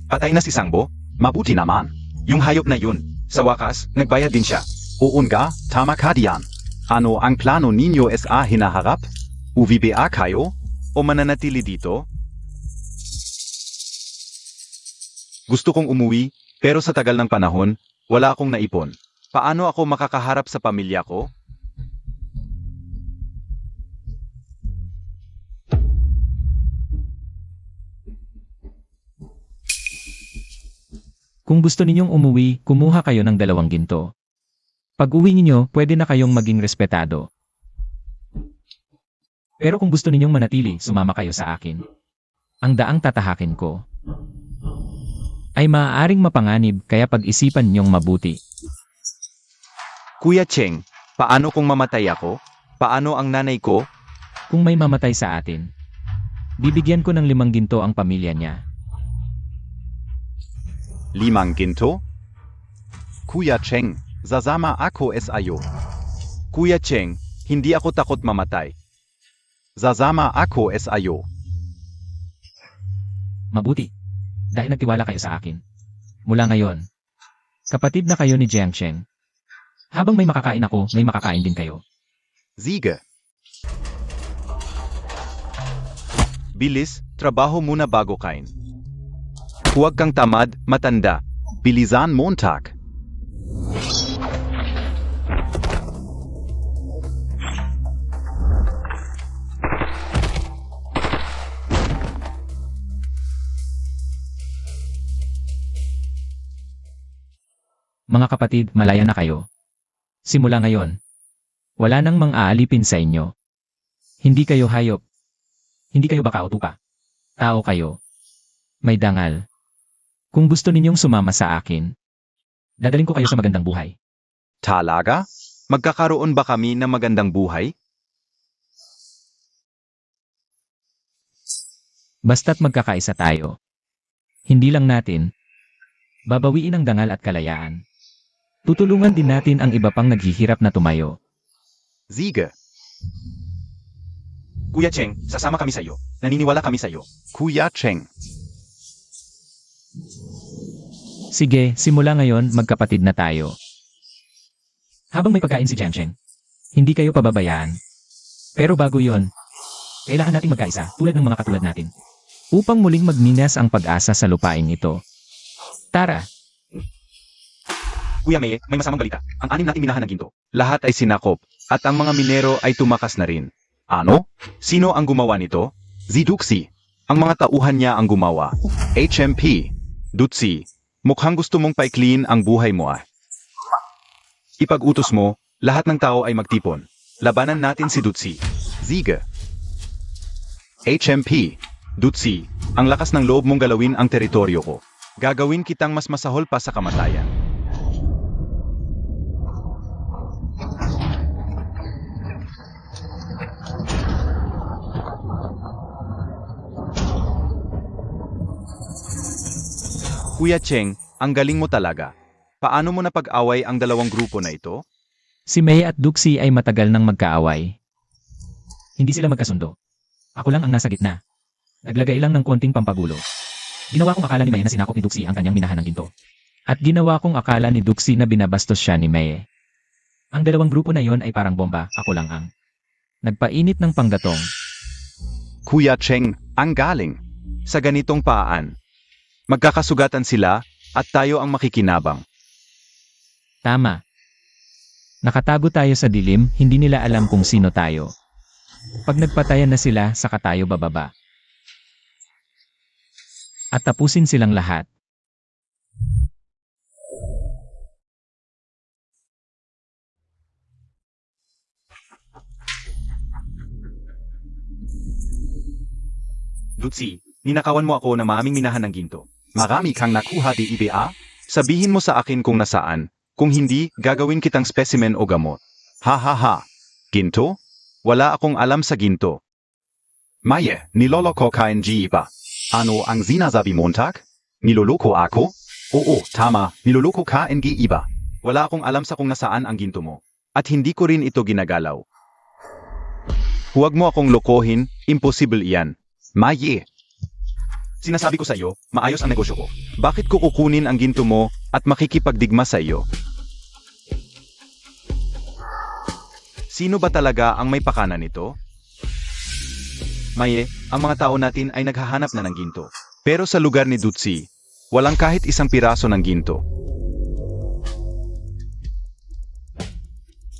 Patay na si Sangbo? Mabuti naman. Yung hayop na yun, sa wakas, nagbayad din siya. Uunga, tama ka diyan. Ano ang plano ninyo sa hinaharap? UVBA kayo? O mananatili dito? Gusto kong umuwi, pero sa tagal ng panahon, wala akong naipon. Paano ako makakaharap sa pamilya ko? Kung gusto ninyong umuwi, kumuha kayo ng 2 ginto. Pag uwi ninyo, pwede na kayong maging respetado. Pero kung gusto ninyong manatili, sumama kayo sa akin. Ang daang tatahakin ko ay maaaring mapanganib, kaya pag-isipan ninyong mabuti. Kuya Cheng, paano kung mamatay ako? Paano ang nanay ko? Kung may mamatay sa atin, bibigyan ko ng 5 ginto ang pamilya niya. 5 ginto? Kuya Cheng, sasama ako sa'yo. Kuya Cheng, hindi ako takot mamatay. Sasama ako sa'yo. Mabuti. Dahil nagtiwala kayo sa akin. Mula ngayon, kapatid na kayo ni Jiang Cheng. Habang may makakain ako, may makakain din kayo. Sige. Bilis, trabaho muna bago kain. Huwag kang tamad, matanda. Bilisan Montag. Mga kapatid, malaya na kayo. Simula ngayon, wala nang mang-aalipin sa inyo. Hindi kayo hayop. Hindi kayo baka o tupa. Tao kayo. May dangal. Kung gusto ninyong sumama sa akin, dadalhin ko kayo sa magandang buhay. Talaga? Magkakaroon ba kami ng magandang buhay? Basta't magkakaisa tayo. Hindi lang natin. Babawiin ang dangal at kalayaan. Tutulungan din natin ang iba pang naghihirap na tumayo. Sige. Kuya Cheng, sasama kami sa iyo. Naniniwala kami sa iyo. Kuya Cheng. Sige, simula ngayon magkapatid na tayo. Habang may pagkain si Jiang Cheng, hindi kayo pababayaan. Pero bago yon, kailangan nating magkaisa tulad ng mga katulad natin. Upang muling magminas ang pag-asa sa lupain ito. Tara, Kuya Meye, may masamang balita. Ang anim nating minahan ng ginto. Lahat ay sinakop, at ang mga minero ay tumakas na rin. Ano? Sino ang gumawa nito? Ziduxi. Ang mga tauhan niya ang gumawa. HMP. Dutsi. Mukhang gusto mong paikliin ang buhay mo ah. Ipag-utos mo, lahat ng tao ay magtipon. Labanan natin si Dutsi. Ziga. HMP. Dutsi, ang lakas ng loob mong galawin ang teritoryo ko. Gagawin kitang mas masahol pa sa kamatayan. Kuya Cheng, ang galing mo talaga. Paano mo napag-away ang dalawang grupo na ito? si Mei at Duxi ay matagal nang magkaaway. Hindi sila magkasundo. Ako lang ang nasa gitna. Naglagay lang ng konting pampagulo. Ginawa kong akala ni Mei na sinakop ni Duxi ang kanyang minahan ng ginto. At ginawa kong akala ni Duxi na binabastos siya ni Mei. Ang dalawang grupo na yon ay parang bomba, ako lang ang nagpainit ng panggatong. Kuya Cheng, ang galing. Sa ganitong paan. Magkakasugatan sila, at tayo ang makikinabang. Tama. Nakatago tayo sa dilim, hindi nila alam kung sino tayo. Pag nagpatayan na sila, saka tayo bababa. At tapusin silang lahat. Dutsi, ninakawan mo ako na maaming minahan ng ginto. Marami kang nakuha di IBA? Sabihin mo sa akin kung nasaan. Kung hindi, gagawin kitang specimen o gamot. Ha ha ha. Ginto? Wala akong alam sa ginto. Maye, niloloko ka NG ba? Ano ang sinasabi Montag? Niloloko ako? Oo, tama, niloloko ka NG iba. Wala akong alam sa kung nasaan ang ginto mo. At hindi ko rin ito ginagalaw. Huwag mo akong lokohin, imposible iyan. Maye. Sinasabi ko sa iyo, maayos ang negosyo ko. Bakit ko kukunin ang ginto mo at makikipagdigma sa iyo? Sino ba talaga ang may pakana nito? Maye, ang mga tao natin ay naghahanap na ng ginto. Pero sa lugar ni Dutsi, walang kahit isang piraso ng ginto.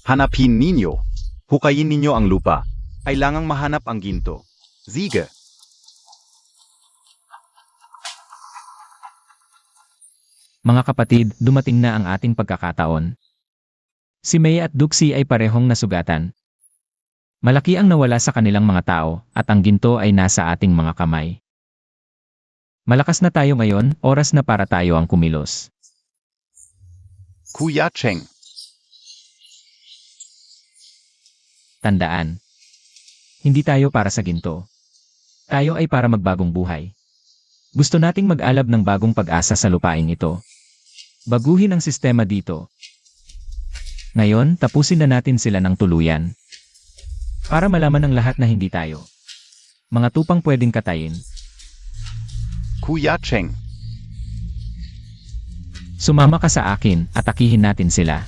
Hanapin ninyo. Hukayin ninyo ang lupa. Kailangang mahanap ang ginto. Ziga. Mga kapatid, dumating na ang ating pagkakataon. Si Mei at Duxi ay parehong nasugatan. Malaki ang nawala sa kanilang mga tao, at ang ginto ay nasa ating mga kamay. Malakas na tayo ngayon, oras na para tayo ang kumilos. Kuya Cheng. Tandaan. Hindi tayo para sa ginto. Tayo ay para magbagong buhay. Gusto nating mag-alab ng bagong pag-asa sa lupain ito. Baguhin ang sistema dito. Ngayon, tapusin na natin sila ng tuluyan. Para malaman ng lahat na hindi tayo mga tupang pwedeng katayin. Kuya Cheng. Sumama ka sa akin, atakihin natin sila.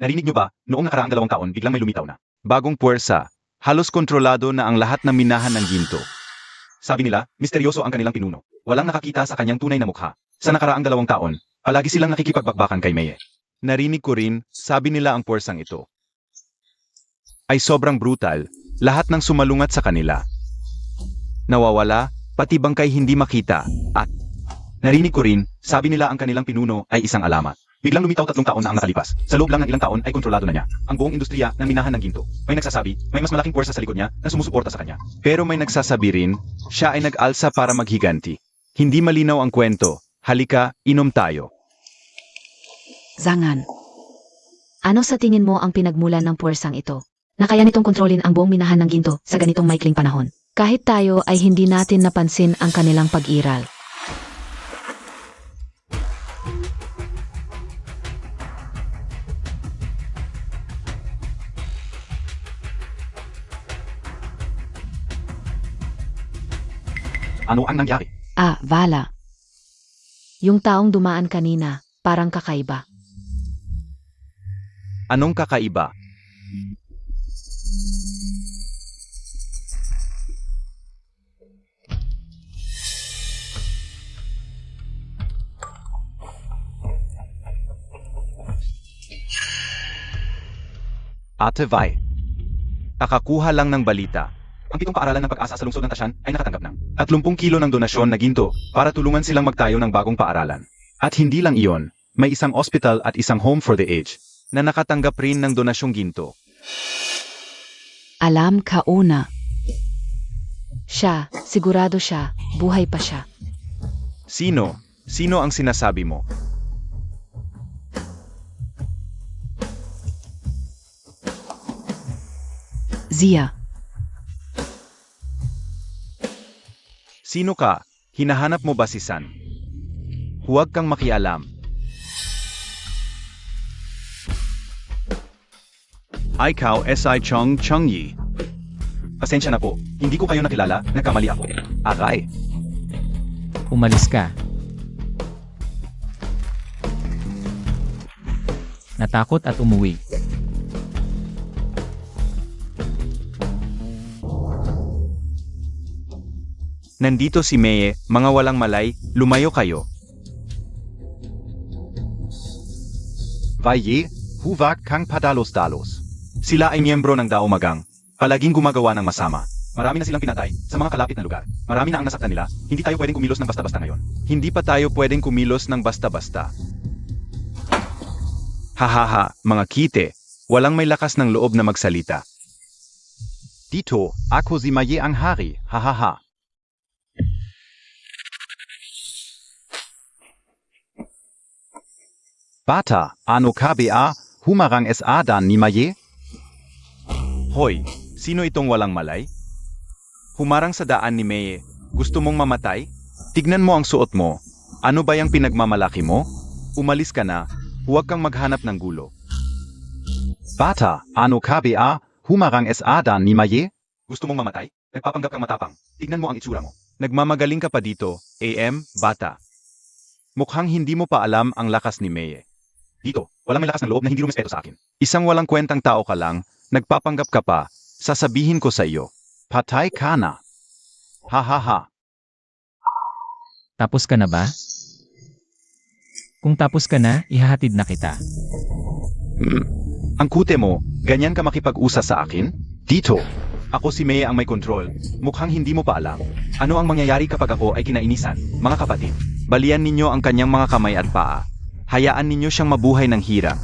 Narinig niyo ba, noong nakaraang 2 taon biglang may lumitaw na bagong puwersa. Halos kontrolado na ang lahat ng minahan ng ginto. Sabi nila, misteryoso ang kanilang pinuno. Walang nakakita sa kanyang tunay na mukha. Sa nakaraang 2 taon, palagi silang nakikipagbakbakan kay Meye. Narinig ko rin, sabi nila ang puwersang ito ay sobrang brutal, lahat ng sumalungat sa kanila nawawala, pati bangkay hindi makita, at narinig ko rin, sabi nila ang kanilang pinuno ay isang alamat. Biglang lumitaw 3 taon na ang nakalipas. Sa loob lang ng ilang taon ay kontrolado na niya ang buong industriya ng minahan ng ginto. May nagsasabi, may mas malaking puwersa sa likod niya na sumusuporta sa kanya. Pero may nagsasabi rin, siya ay nag-alsa para maghiganti. Hindi malinaw ang kwento. Halika, inom tayo. Zangan. Ano sa tingin mo ang pinagmulan ng puwersang ito? Na kaya nitong kontrolin ang buong minahan ng ginto sa ganitong maikling panahon. Kahit tayo ay hindi natin napansin ang kanilang pag-iral. Ano ang nangyari? Vala. Yung taong dumaan kanina, parang kakaiba. Anong kakaiba? Ate Vi. Nakakuha lang ng balita. Ang 7 paaralan ng pag-asa sa lungsod ng Tasyan ay nakatanggap ng 30 kilo ng donasyon na ginto para tulungan silang magtayo ng bagong paaralan. At hindi lang iyon, may isang ospital at isang home for the aged na nakatanggap rin ng donasyong ginto. Alam ka una. Siya, sigurado siya, buhay pa siya. Sino? Sino ang sinasabi mo? Zia. Sino ka? Hinahanap mo ba si San? Huwag kang makialam. Ikaw S.I. Chong Yi. Pasensya na po, hindi ko kayo nakilala, nagkamali ako. Aray. Umalis ka. Natakot at umuwi. Nandito si Meye, mga walang malay, lumayo kayo. Vaye, huwag kang padalos-dalos. Sila ay miyembro ng Daomagang, palaging gumagawa ng masama. Marami na silang pinatay sa mga kalapit na lugar. Marami na ang nasaktan nila, hindi tayo pwedeng kumilos ng basta-basta ngayon. Hindi pa tayo pwedeng kumilos ng basta-basta. Hahaha, mga kite, walang may lakas ng loob na magsalita. Dito, ako si Maye ang hari, hahaha. Bata, ano ka ba? Humarang sa dan ni Maye? Hoy, sino itong walang malay? Humarang sa daan ni Meye. Gusto mong mamatay? Tignan mo ang suot mo. Ano ba yung pinagmamalaki mo? Umalis ka na. Huwag kang maghanap ng gulo. Bata, ano ka ba? Humarang sa dan ni Maye? Gusto mong mamatay? Nagpapanggap kang matapang. Tignan mo ang itsura mo. Nagmamagaling ka pa dito, AM, bata. Mukhang hindi mo pa alam ang lakas ni Meye. Dito, walang may lakas ng loob na hindi rumispeto sa akin. Isang walang kwentang tao ka lang, nagpapanggap ka pa, sasabihin ko sa iyo. Patay ka na. Ha ha ha. Tapos ka na ba? Kung tapos ka na, ihahatid na kita. Ang kute mo, ganyan ka makipag-usa sa akin? Dito. Ako si Meye ang may kontrol. Mukhang hindi mo pa alam. Ano ang mangyayari kapag ako ay kinainisan? Mga kapatid, balian ninyo ang kanyang mga kamay at paa. Hayaan ninyo siyang mabuhay ng hirap.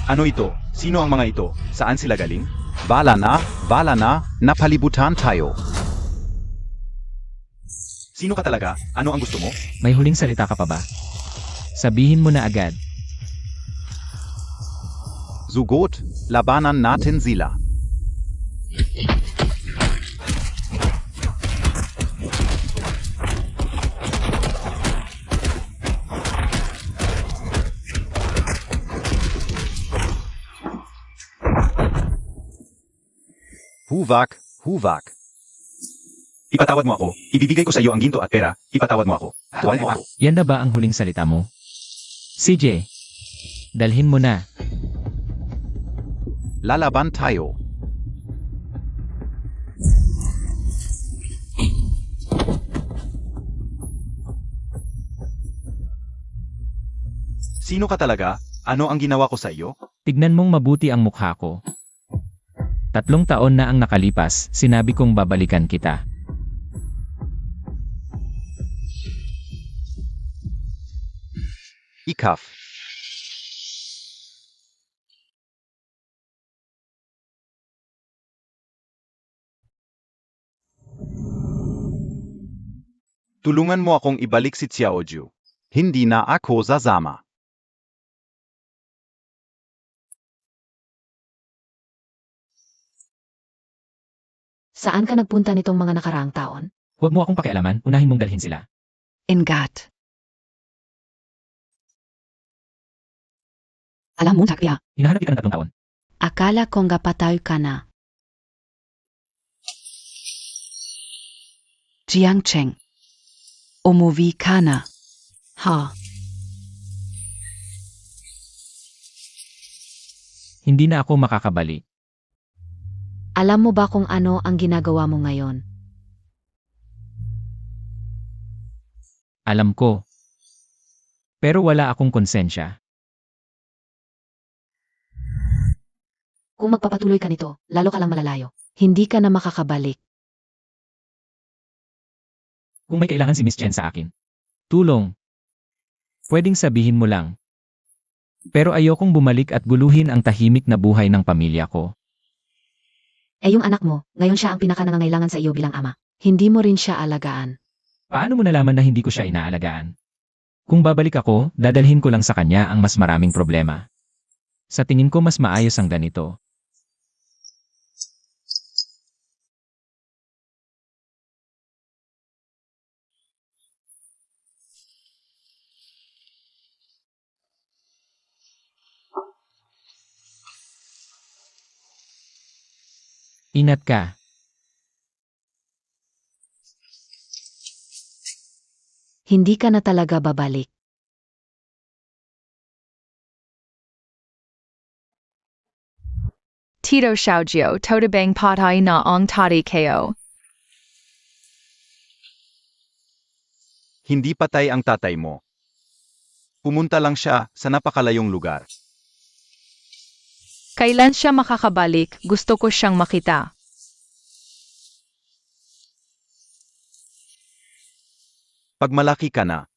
Ano ito? Sino ang mga ito? Saan sila galing? Bala na, napalibutan tayo. Sino ka talaga? Ano ang gusto mo? May huling salita ka pa ba? Sabihin mo na agad. Sugot, labanan natin sila. Huwag. Ipatawad mo ako. Ibibigay ko sa iyo ang ginto at pera. Ipatawad mo ako. Tuwal mo ako. Yan na ba ang huling salita mo? CJ, dalhin mo na. Lalaban tayo. Sino ka talaga? Ano ang ginawa ko sa iyo? Tignan mong mabuti ang mukha ko. 3 taon na ang nakalipas, sinabi kong babalikan kita. Ikaf. Tulungan mo akong ibalik si Xiaoju. Hindi na ako sasama. Saan ka nagpunta nitong mga nakaraang taon? Huwag mo akong pakialaman, unahin mong dalhin sila. Ingat. Alam mo, Takya, Hinahanap kita ng 3 taon. Akala kong gapatay ka na. Jiang Cheng. Umuwi ka na. Ha? Hindi na ako makakabalik. Alam mo ba kung ano ang ginagawa mo ngayon? Alam ko. Pero wala akong konsensya. Kung magpapatuloy ka nito, lalo ka lang malalayo. Hindi ka na makakabalik. Kung may kailangan si Miss Chen sa akin. Tulong. Pwedeng sabihin mo lang. Pero ayokong bumalik at guluhin ang tahimik na buhay ng pamilya ko. Eh yung anak mo, ngayon siya ang pinakanangangailangan sa iyo bilang ama. Hindi mo rin siya alagaan. Paano mo nalaman na hindi ko siya inaalagaan? Kung babalik ako, dadalhin ko lang sa kanya ang mas maraming problema. Sa tingin ko mas maayos ang ganito. Ingat ka. Hindi ka na talaga babalik. Tito Xiaojiu Totobang Patay na Ong Tati Ko. Hindi patay ang tatay mo. Pumunta lang siya sa napakalayong lugar. Kailan siya makakabalik? Gusto ko siyang makita. Pag malaki ka na,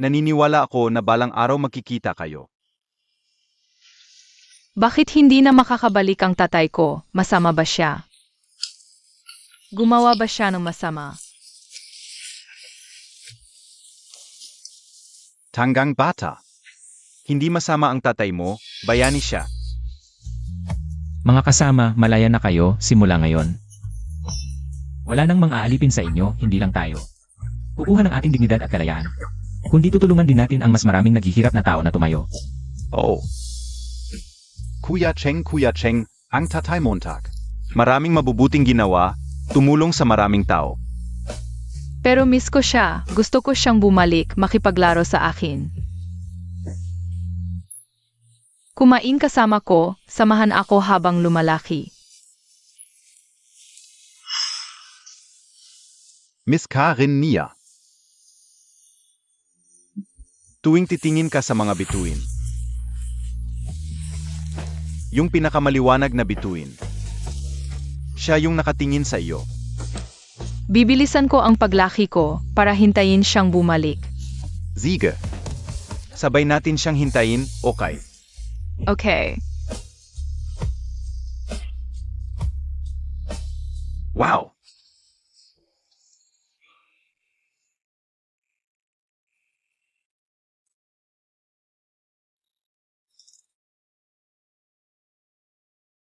naniniwala ako na balang araw magkikita kayo. Bakit hindi na makakabalik ang tatay ko? Masama ba siya? Gumawa ba siya ng masama? Tanggang bata. Hindi masama ang tatay mo, bayani siya. Mga kasama, malaya na kayo simula ngayon. Wala nang mga aalipin sa inyo, hindi lang tayo. Kukuha ng ating dignidad at kalayaan. Kundi tutulungan din natin ang mas maraming naghihirap na tao na tumayo. Oo. Kuya Cheng, ang tatay Montag. Maraming mabubuting ginawa, tumulong sa maraming tao. Pero miss ko siya. Gusto ko siyang bumalik, makipaglaro sa akin. Kumain kasama ko, samahan ako habang lumalaki. Miss Karen Nia. Tuwing titingin ka sa mga bituin, yung pinakamaliwanag na bituin, siya yung nakatingin sa iyo. Bibilisan ko ang paglaki ko para hintayin siyang bumalik. Sige. Sabay natin siyang hintayin, okay? Okay. Wow!